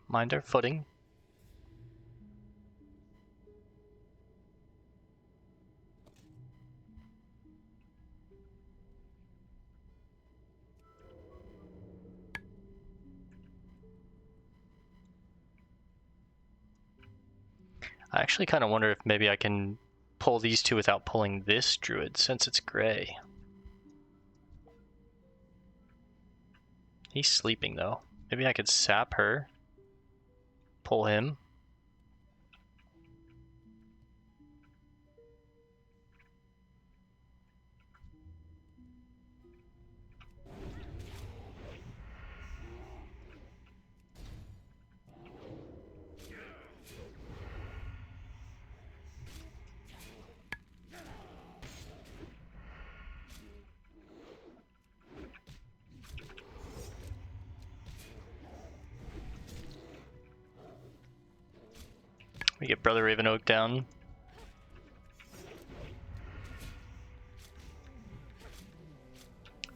[SPEAKER 1] Mind our footing. I actually kind of wonder if maybe I can pull these two without pulling this druid, since it's gray. He's sleeping, though. Maybe I could sap her. Pull him. We get Brother Ravenoak down.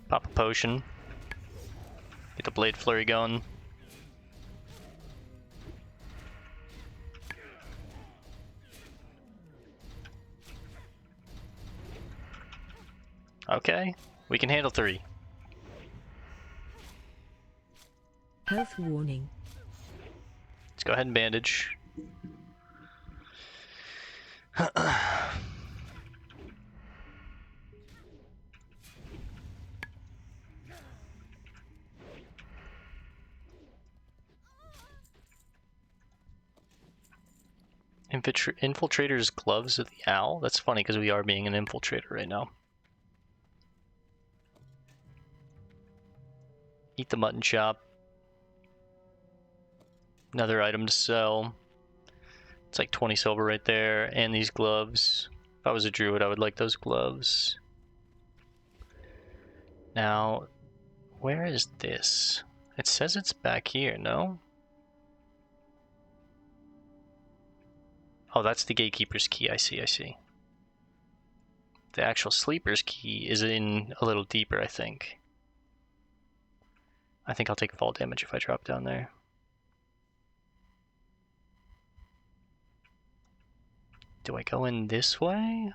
[SPEAKER 1] Pop a potion. Get the Blade Flurry going. Okay, we can handle 3.
[SPEAKER 5] Health warning.
[SPEAKER 1] Let's go ahead and bandage. Infiltrator's gloves of the owl? That's funny because we are being an infiltrator right now. Eat the mutton chop. Another item to sell. It's like 20 silver right there. And these gloves. If I was a druid, I would like those gloves. Now, where is this? It says it's back here, no? Oh, that's the gatekeeper's key. I see, I see. The actual sleeper's key is in a little deeper, I think. I think I'll take fall damage if I drop down there. Do I go in this way?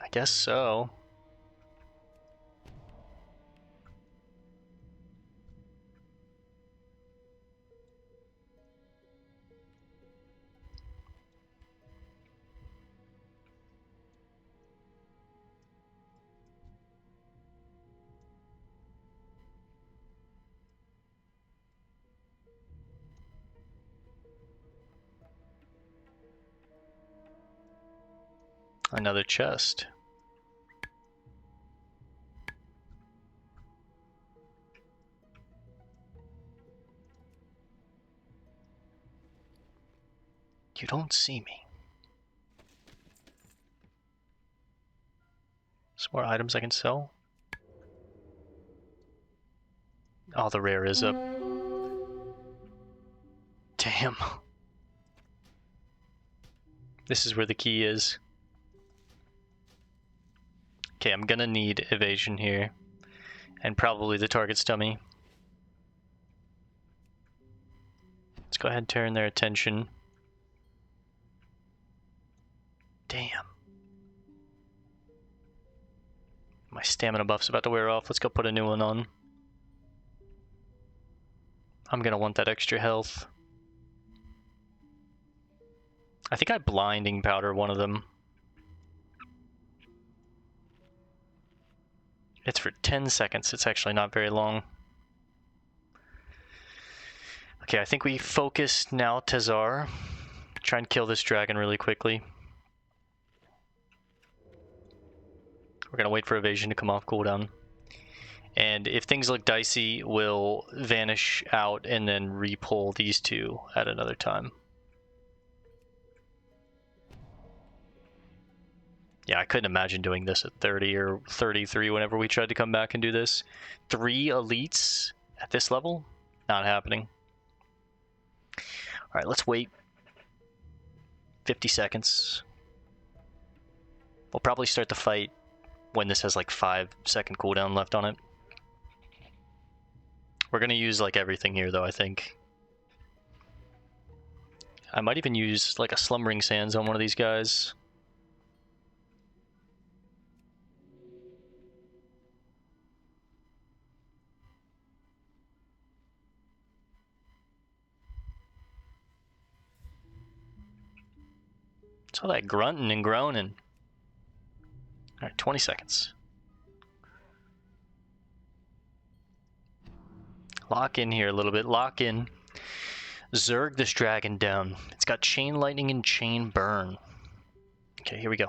[SPEAKER 1] I guess so. Another chest. You don't see me. Some more items I can sell. Oh, the rare is up. Damn. This is where the key is. Okay, I'm gonna need evasion here. And probably the target's dummy. Let's go ahead and turn their attention. Damn. My stamina buff's about to wear off. Let's go put a new one on. I'm gonna want that extra health. I think I blinding powder one of them. It's for 10 seconds. It's actually not very long. Okay, I think we focus Nal'taszar. Try and kill this dragon really quickly. We're gonna wait for evasion to come off cooldown. And if things look dicey, we'll vanish out and then re-pull these two at another time. Yeah, I couldn't imagine doing this at 30 or 33 whenever we tried to come back and do this. 3 elites at this level? Not happening. Alright, let's wait. 50 seconds. We'll probably start the fight when this has like 5-second cooldown left on it. We're gonna use like everything here though, I think. I might even use like a Slumbering Sands on one of these guys. It's all that grunting and groaning. Alright, 20 seconds. Lock in here a little bit. Lock in. Zerg this dragon down. It's got chain lightning and chain burn. Okay, here we go.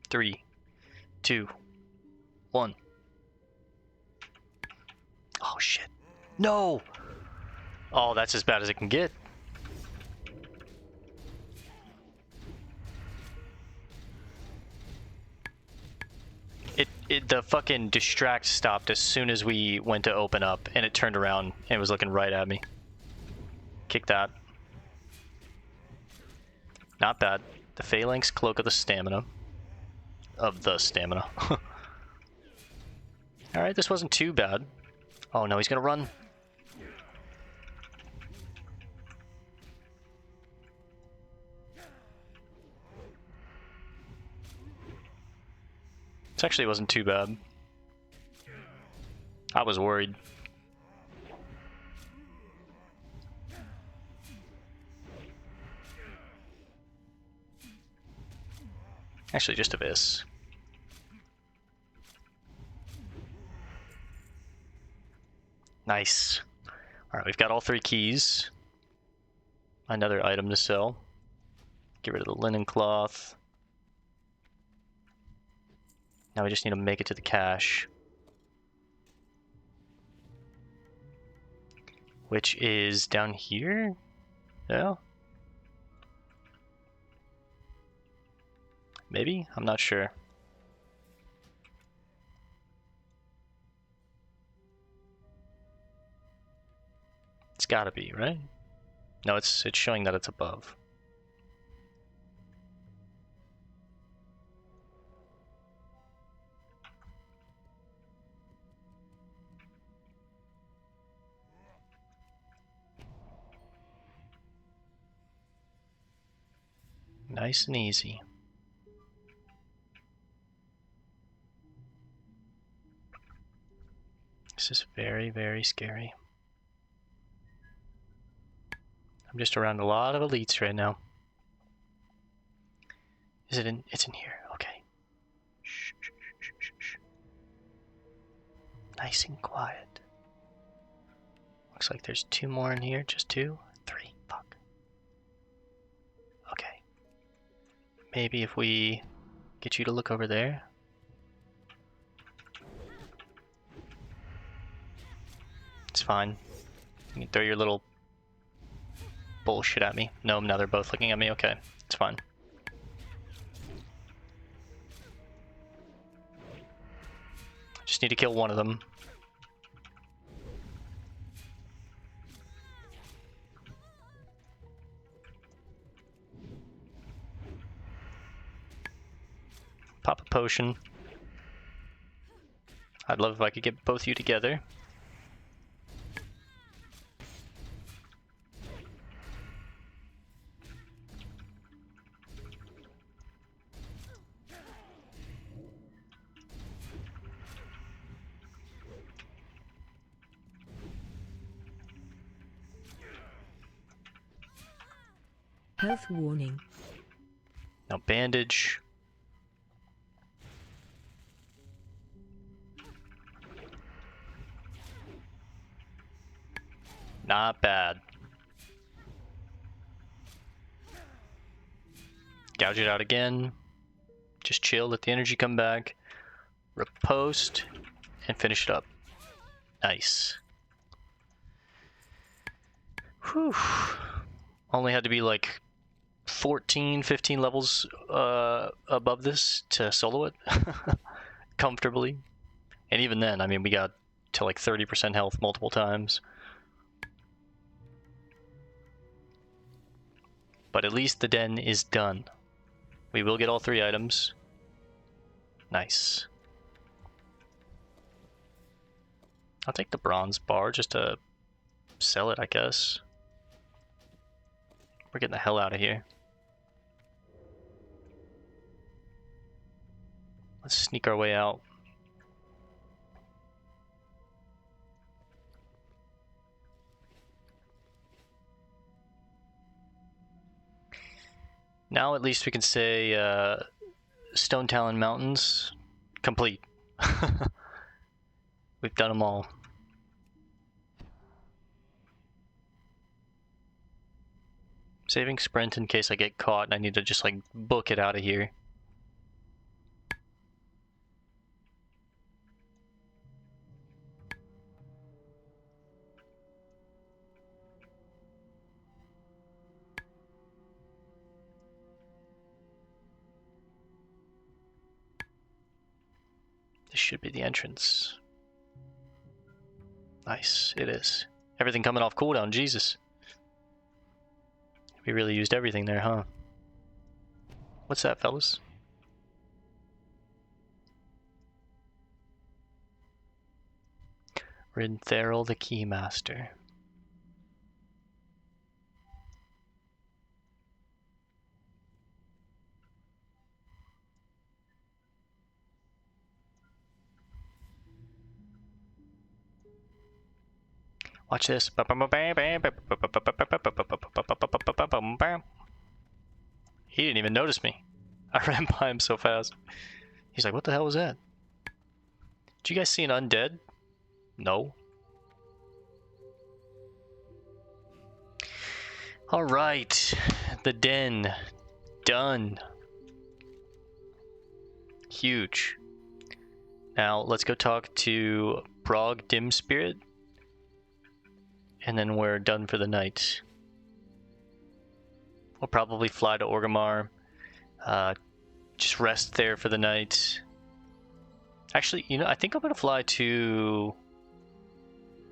[SPEAKER 1] 3, 2, 1. Oh shit. No! Oh, that's as bad as it can get. The fucking distract stopped as soon as we went to open up, and it turned around and was looking right at me. Kick that. Not bad. The Phalanx Cloak of the Stamina. Alright, this wasn't too bad. Oh no, he's gonna run. This actually wasn't too bad. I was worried. Actually, just Abyss. Nice. Alright, we've got all 3 keys. Another item to sell. Get rid of the linen cloth. Now we just need to make it to the cache. Which is down here? Yeah? Maybe? I'm not sure. It's gotta be, right? No, it's showing that it's above. Nice and easy. This is very, very scary. I'm just around a lot of elites right now. Is it in? It's in here. Okay. Shh, shh, shh, shh, shh. Nice and quiet. Looks like there's 2 more in here. Just 2? 3. Fuck. Okay. Maybe if we get you to look over there. It's fine. You can throw your little bullshit at me. No, now they're both looking at me. Okay, it's fine. Just need to kill one of them. Pop a potion. I'd love if I could get both of you together.
[SPEAKER 5] Health warning.
[SPEAKER 1] Now bandage. Not bad. Gouge it out again. Just chill, let the energy come back. Riposte, and finish it up. Nice. Whew. Only had to be like 14, 15 levels above this to solo it comfortably. And even then, I mean, we got to like 30% health multiple times. But at least the den is done. We will get all 3 items. Nice. I'll take the bronze bar just to sell it, I guess. We're getting the hell out of here. Let's sneak our way out. Now at least we can say Stonetalon Mountains complete. We've done them all. Saving sprint in case I get caught and I need to just like book it out of here. This should be the entrance. Nice, it is. Everything coming off cooldown, Jesus. We really used everything there, huh? What's that, fellas? Rintheral the Keymaster. Watch this. He didn't even notice me. I ran by him so fast. He's like, what the hell was that? Did you guys see an undead? No. Alright. The den. Done. Huge. Now, let's go talk to Braug Dimspirit. And then we're done for the night. We'll probably fly to Orgrimmar. Just rest there for the night. Actually, you know, I think I'm going to fly to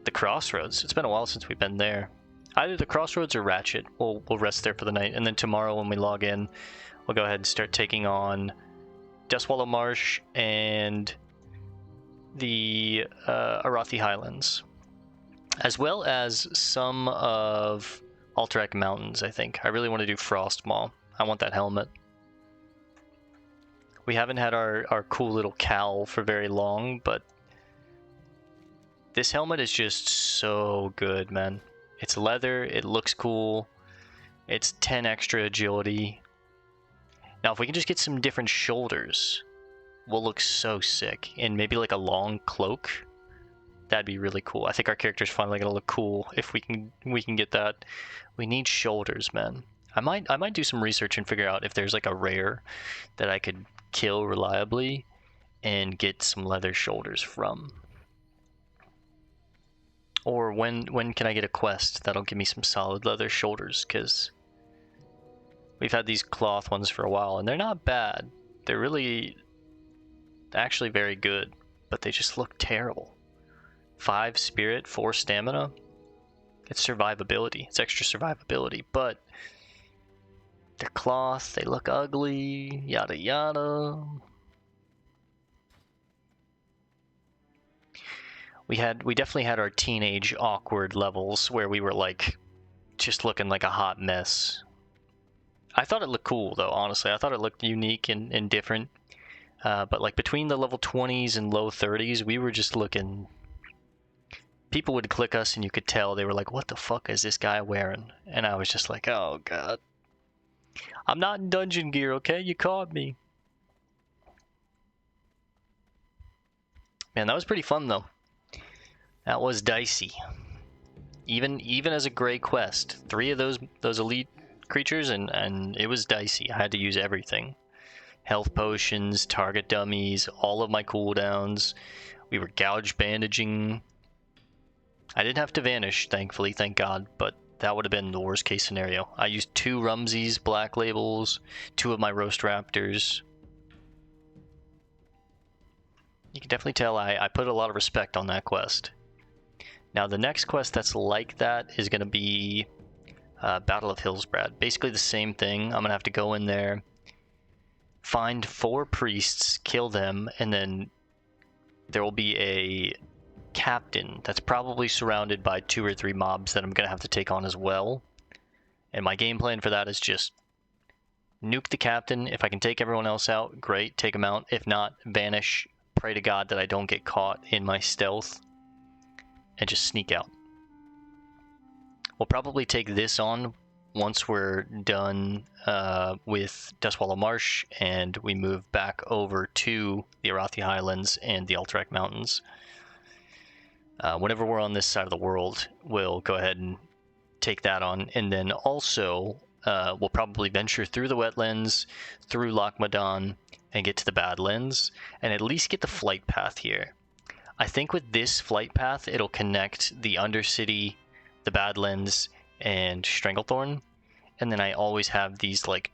[SPEAKER 1] the Crossroads. It's been a while since we've been there. Either the Crossroads or Ratchet. We'll rest there for the night. And then tomorrow when we log in, we'll go ahead and start taking on Dustwallow Marsh and the Arathi Highlands. As well as some of Alterac Mountains, I think. I really want to do Frostmaw. I want that helmet. We haven't had our cool little cowl for very long, but this helmet is just so good, man. It's leather, it looks cool, it's 10 extra agility. Now if we can just get some different shoulders, we'll look so sick. And maybe like a long cloak, that'd be really cool. I think our character's finally gonna look cool if we can get that. We need shoulders, man. I might do some research and figure out if there's like a rare that I could kill reliably and get some leather shoulders from. Or when can I get a quest that'll give me some solid leather shoulders, because we've had these cloth ones for a while and they're not bad. They're really actually very good, but they just look terrible. 5 spirit, 4 stamina. It's survivability. It's extra survivability, but they're cloth, they look ugly, yada yada. We definitely had our teenage awkward levels where we were like just looking like a hot mess. I thought it looked cool though, honestly. I thought it looked unique and different. But like between the level 20s and low 30s, we were just looking... People would click us and you could tell they were like, what the fuck is this guy wearing? And I was just like, oh god. I'm not in dungeon gear, okay? You caught me. Man, that was pretty fun though. That was dicey. Even as a gray quest, 3 of those elite creatures and it was dicey. I had to use everything. Health potions, target dummies, all of my cooldowns. We were gouge bandaging. I didn't have to vanish, thankfully, thank God, but that would have been the worst case scenario. I used 2 Rumsies black labels, 2 of my roast raptors. You can definitely tell I put a lot of respect on that quest. Now the next quest that's like that is going to be Battle of Hillsbrad. Basically the same thing. I'm going to have to go in there, find 4 priests, kill them, and then there will be a captain that's probably surrounded by 2 or 3 mobs that I'm going to have to take on as well. And my game plan for that is just nuke the captain. If I can take everyone else out, great, take them out. If not, vanish, pray to God that I don't get caught in my stealth, and just sneak out. We'll probably take this on once we're done with Dustwallow Marsh and we move back over to the Arathi Highlands and the Alterac Mountains. Whenever we're on this side of the world, we'll go ahead and take that on, and then also we'll probably venture through the wetlands, through Loch Madan, and get to the Badlands, and at least get the flight path here. I think with this flight path, it'll connect the Undercity, the Badlands, and Stranglethorn, and then I always have these like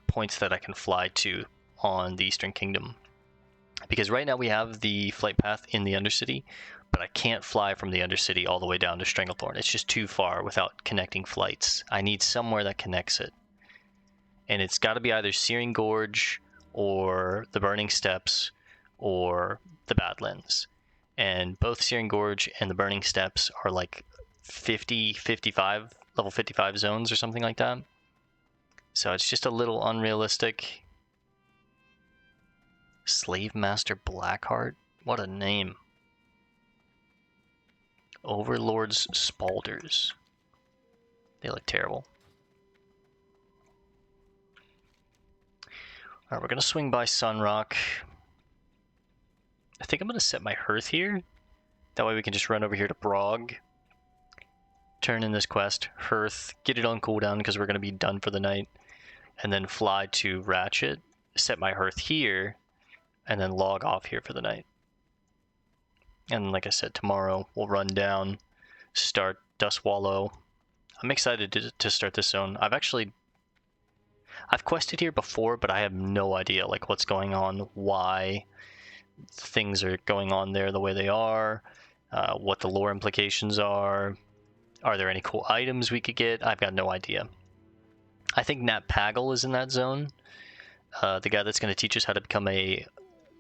[SPEAKER 1] points that I can fly to on the Eastern Kingdom. Because right now we have the flight path in the Undercity, but I can't fly from the Undercity all the way down to Stranglethorn. It's just too far without connecting flights. I need somewhere that connects it. And it's got to be either Searing Gorge or the Burning Steppes or the Badlands. And both Searing Gorge and the Burning Steppes are like 55, level 55 zones or something like that. So it's just a little unrealistic. Slave Master Blackheart? What a name. Overlord's Spalders. They look terrible. Alright, we're going to swing by Sunrock. I think I'm going to set my hearth here. That way we can just run over here to Braug. Turn in this quest, hearth, get it on cooldown because we're going to be done for the night. And then fly to Ratchet, set my hearth here, and then log off here for the night. And like I said, tomorrow we'll run down, start Dustwallow. I'm excited to start this zone. I've quested here before, but I have no idea like what's going on, why things are going on there the way they are, what the lore implications are there any cool items we could get? I've got no idea. I think Nat Pagel is in that zone, the guy that's going to teach us how to become a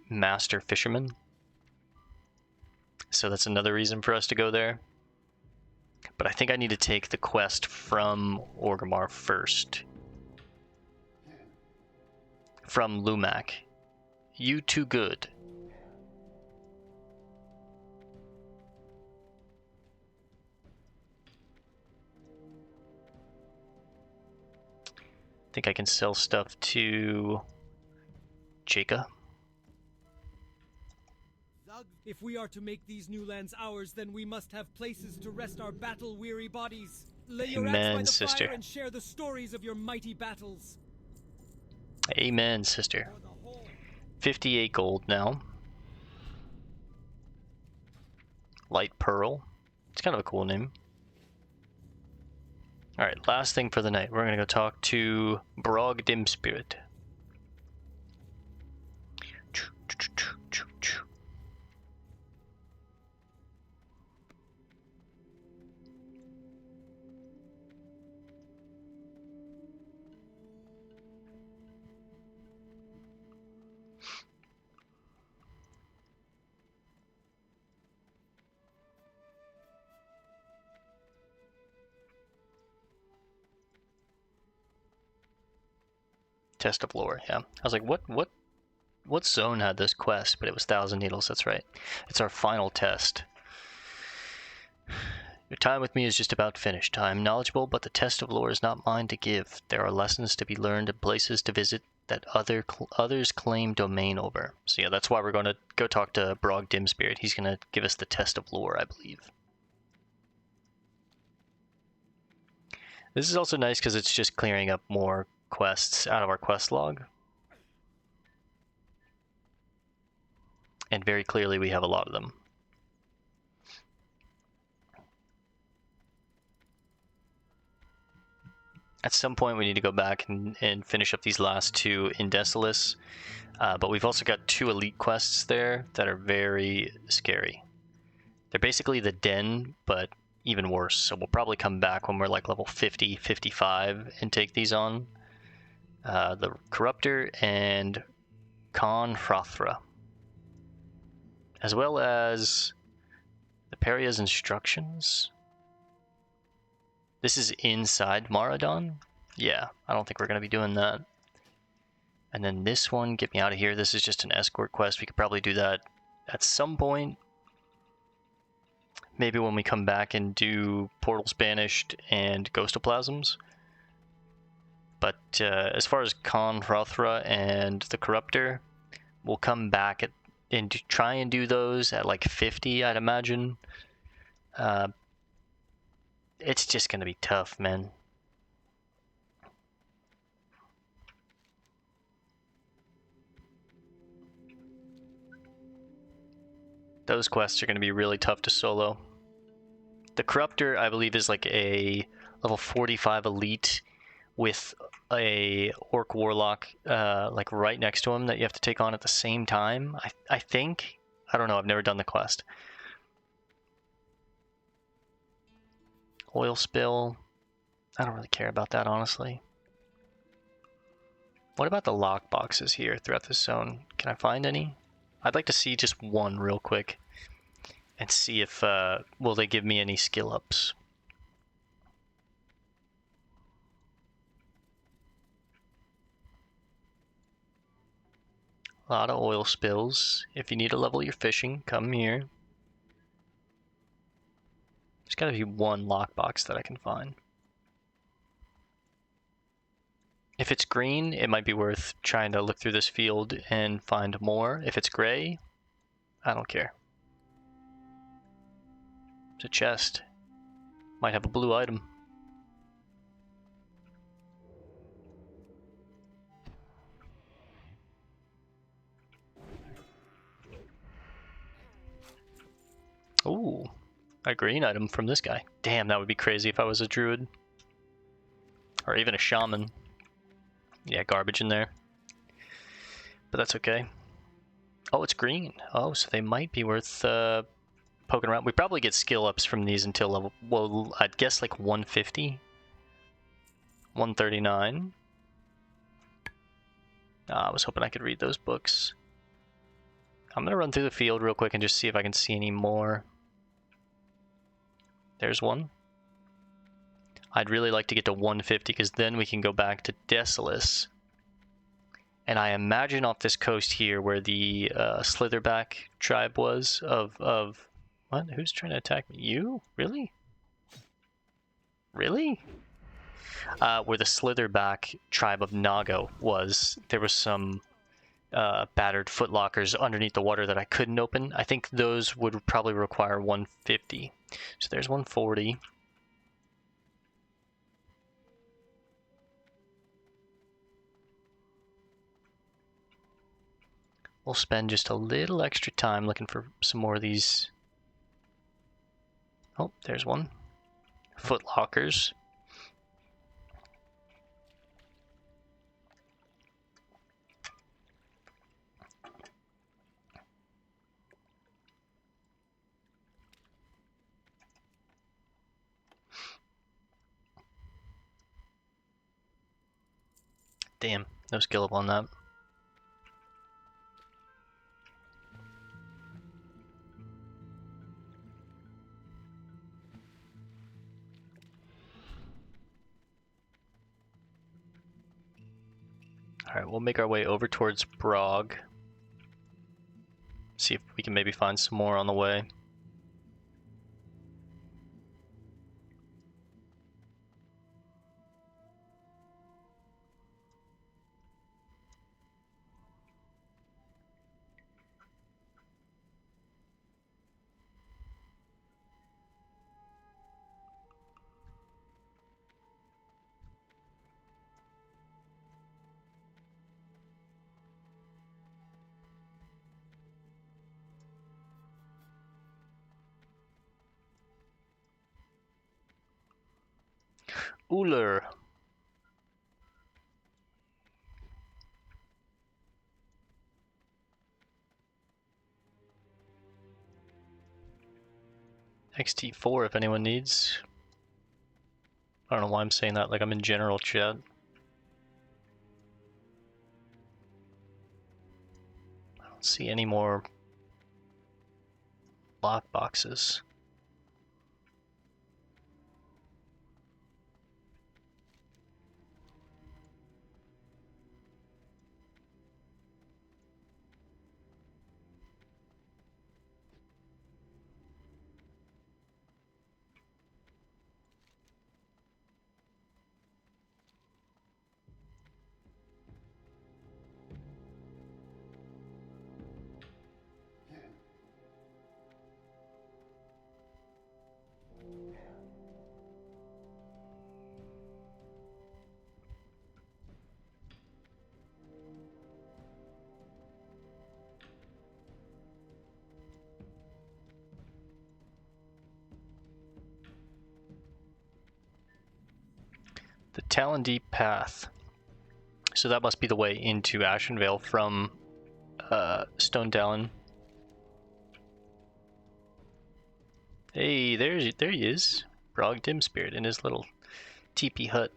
[SPEAKER 1] master fisherman. So that's another reason for us to go there. But I think I need to take the quest from Orgrimmar first. From Lumac. You too good. I think I can sell stuff to Jacob.
[SPEAKER 6] If we are to make these new lands ours, then we must have places to rest our battle-weary bodies. Lay your axe by the
[SPEAKER 1] sister.
[SPEAKER 6] fire and share the stories of your mighty battles.
[SPEAKER 1] Amen, sister. 58 gold now. Light Pearl. It's kind of a cool name. Alright, last thing for the night. We're going to go talk to Braug Dimspirit. Test of Lore, yeah. I was like, what zone had this quest? But it was Thousand Needles, that's right. It's our final test. Your time with me is just about finished. I am knowledgeable, but the test of lore is not mine to give. There are lessons to be learned and places to visit that others claim domain over. So yeah, that's why we're going to go talk to Braug Dimspirit. He's going to give us the test of lore, I believe. This is also nice because it's just clearing up more quests out of our quest log. And very clearly we have a lot of them. At some point we need to go back and finish up these last two in Desolace. But we've also got 2 elite quests there that are very scary. They're basically the Den, but even worse. So we'll probably come back when we're like level 50, 55 and take these on. The Corruptor and Khan Hrothra. As well as the Pariah's Instructions. This is inside Maradon? Yeah, I don't think we're going to be doing that. And then this one, get me out of here. This is just an escort quest. We could probably do that at some point. Maybe when we come back and do Portals Banished and Ghostoplasms. But as far as Khan Hrothra and the Corruptor, we'll come back and try and do those at like 50, I'd imagine. It's just going to be tough, man. Those quests are going to be really tough to solo. The Corruptor, I believe, is like a level 45 elite with a Orc Warlock like right next to him that you have to take on at the same time. I think. I don't know. I've never done the quest. Oil spill. I don't really care about that, honestly. What about the lock boxes here throughout this zone? Can I find any? I'd like to see just one real quick and see if will they give me any skill ups. A lot of oil spills. If you need to level your fishing, come here. There's gotta be one lockbox that I can find. If it's green, it might be worth trying to look through this field and find more. If it's gray, I don't care. It's a chest. Might have a blue item. Ooh, a green item from this guy. Damn, that would be crazy if I was a druid. Or even a shaman. Yeah, garbage in there. But that's okay. Oh, it's green. Oh, so they might be worth poking around. We probably get skill ups from these until level, well, I'd guess like 150. 139. I was hoping I could read those books. I'm going to run through the field real quick and just see if I can see any more. There's one. I'd really like to get to 150 because then we can go back to Desolace. And I imagine off this coast here where the Slitherback tribe was of... What? Who's trying to attack me? You? Really? Really? Where the Slitherback tribe of Nago was, there was some battered footlockers underneath the water that I couldn't open. I think those would probably require 150. So there's 140. We'll spend just a little extra time looking for some more of these. Oh, there's one. Footlockers. Damn, no skill up on that. Alright, we'll make our way over towards Braug. See if we can maybe find some more on the way. Uller. XT4 if anyone needs. I don't know why I'm saying that like I'm in general chat. I don't see any more lock boxes. The Talon Den path. So that must be the way into Ashenvale from Stonetalon. Hey, there he is. Braug Dimspirit in his little teepee hut.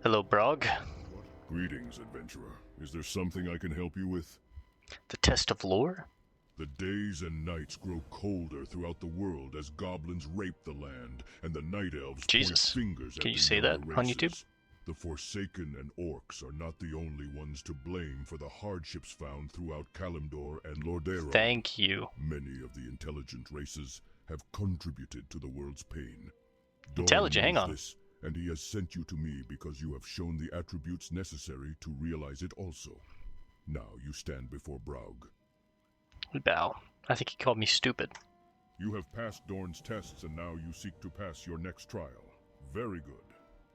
[SPEAKER 1] Hello, Braug.
[SPEAKER 2] Greetings, adventurer. Is there something I can help you with?
[SPEAKER 1] The test of lore?
[SPEAKER 2] The days and nights grow colder throughout the world as goblins rape the land, and the night elves
[SPEAKER 1] Jesus.
[SPEAKER 2] point fingers
[SPEAKER 1] Can
[SPEAKER 2] at
[SPEAKER 1] you
[SPEAKER 2] the
[SPEAKER 1] say
[SPEAKER 2] younger
[SPEAKER 1] that on
[SPEAKER 2] races.
[SPEAKER 1] YouTube?
[SPEAKER 2] The Forsaken and Orcs are not the only ones to blame for the hardships found throughout Kalimdor and Lordaeron.
[SPEAKER 1] Thank you.
[SPEAKER 2] Many of the intelligent races have contributed to the world's pain. Dorn
[SPEAKER 1] Intelligent, hang
[SPEAKER 2] knows
[SPEAKER 1] on.
[SPEAKER 2] this, and he has sent you to me because you have shown the attributes necessary to realize it also. Now you stand before Braug.
[SPEAKER 1] We bow. I think he called me stupid.
[SPEAKER 2] You have passed Dorn's tests, and now you seek to pass your next trial. Very good.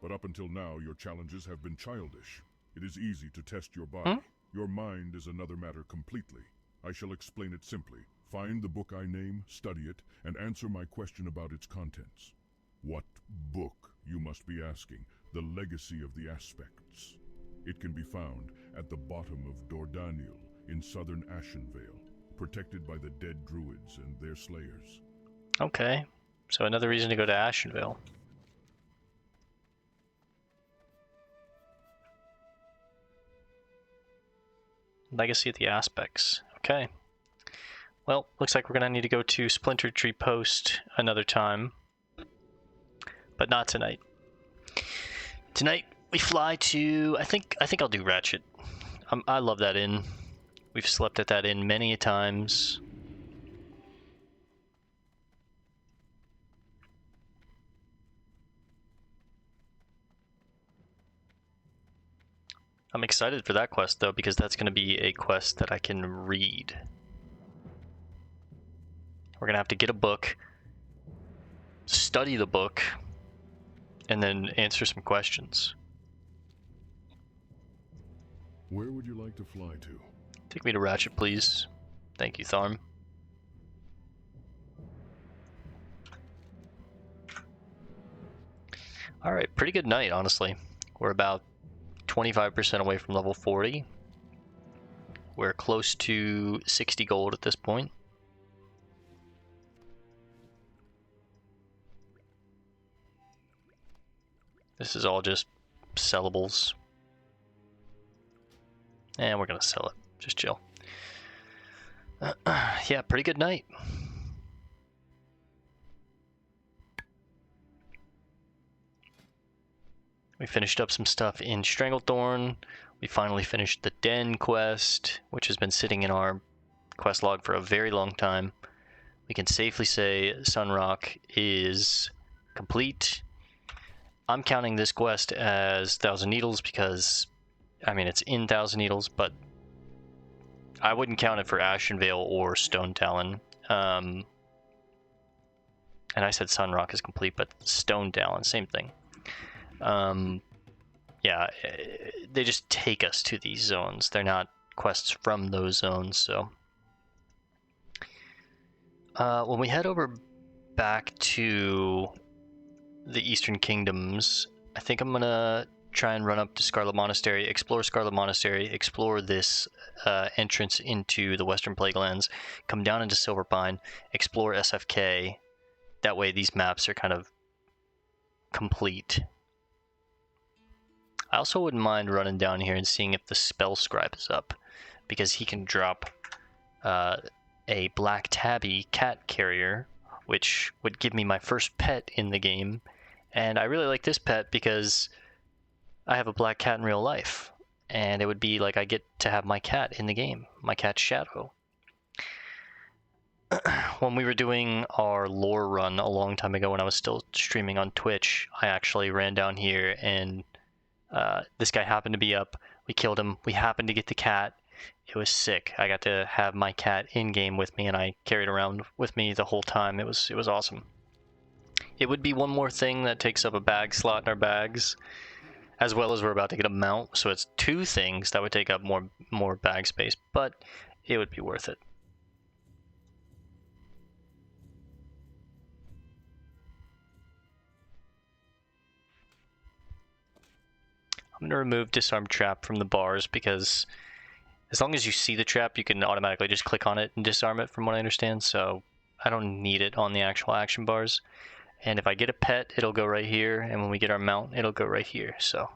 [SPEAKER 2] But up until now, your challenges have been childish. It is easy to test your body. Your mind is another matter completely. I shall explain it simply. Find the book I name, study it, and answer my question about its contents. What book, you must be asking? The Legacy of the Aspects. It can be found at the bottom of Dor'danii in southern Ashenvale, protected by the dead Druids and their slayers.
[SPEAKER 1] Okay, so another reason to go to Ashenvale. Legacy of the Aspects. Okay. Well, looks like we're gonna need to go to Splinter Tree Post another time, but not tonight. Tonight we fly to. I think I'll do Ratchet. I love that inn. We've slept at that inn many a times. I'm excited for that quest though, because that's going to be a quest that I can read. We're going to have to get a book, study the book, and then answer some questions.
[SPEAKER 2] Where would you like to fly to?
[SPEAKER 1] Take me to Ratchet, please. Thank you, Tharm. Alright, pretty good night, honestly. We're about 25% away from level 40. We're close to 60 gold at this point. This is all just sellables. And we're gonna sell it. Just chill. Yeah, pretty good night. We finished up some stuff in Stranglethorn. We finally finished the Den quest, which has been sitting in our quest log for a very long time. We can safely say Sunrock is complete. I'm counting this quest as Thousand Needles because, I mean, it's in Thousand Needles, but I wouldn't count it for Ashenvale or Stonetalon. And I said Sunrock is complete, but Stonetalon, same thing. Yeah, they just take us to these zones. They're not quests from those zones, so. When we head over back to the Eastern Kingdoms, I think I'm gonna try and run up to Scarlet Monastery, explore Scarlet Monastery, explore this entrance into the Western Plaguelands, come down into Silverpine, explore SFK. That way these maps are kind of complete. I also wouldn't mind running down here and seeing if the Spell Scribe is up, because he can drop a black tabby cat carrier, which would give me my first pet in the game. And I really like this pet because I have a black cat in real life, and it would be like I get to have my cat in the game, my cat's shadow. When we were doing our lore run a long time ago when I was still streaming on Twitch, I actually ran down here and this guy happened to be up. We killed him. We happened to get the cat. It was sick. I got to have my cat in game with me, and I carried around with me the whole time. It was awesome. It would be one more thing that takes up a bag slot in our bags, as well as we're about to get a mount. So it's two things that would take up more bag space, but it would be worth it. I'm going to remove Disarm Trap from the bars because as long as you see the trap, you can automatically just click on it and disarm it from what I understand, so I don't need it on the actual action bars. And if I get a pet, it'll go right here, and when we get our mount, it'll go right here, so.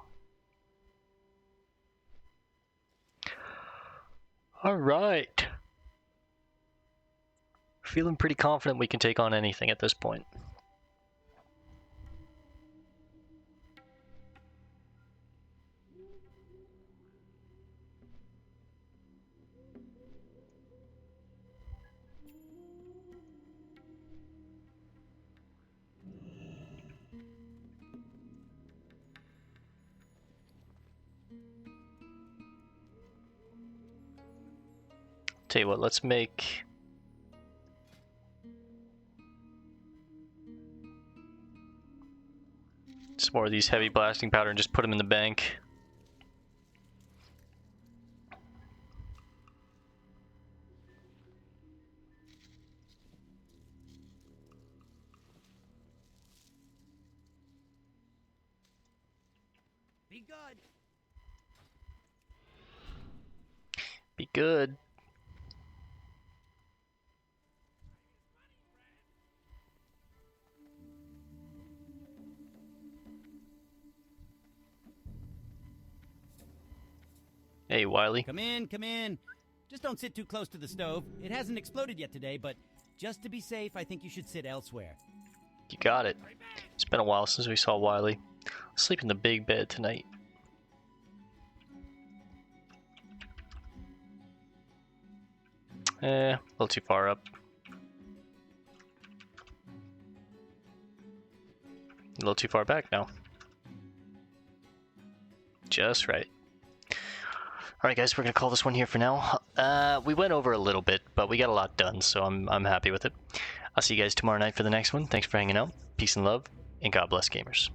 [SPEAKER 1] Alright. Feeling pretty confident we can take on anything at this point. Tell you what, let's make... some more of these heavy blasting powder and just put them in the bank.
[SPEAKER 4] Be good.
[SPEAKER 1] Be good. Hey, Wiley.
[SPEAKER 4] Come in, come in. Just don't sit too close to the stove. It hasn't exploded yet today, but just to be safe, I think you should sit elsewhere.
[SPEAKER 1] You got it. It's been a while since we saw Wiley. I'll sleep in the big bed tonight. A little too far up. A little too far back now. Just right. Alright guys, we're going to call this one here for now. We went over a little bit, but we got a lot done, so I'm happy with it. I'll see you guys tomorrow night for the next one. Thanks for hanging out. Peace and love, and God bless gamers.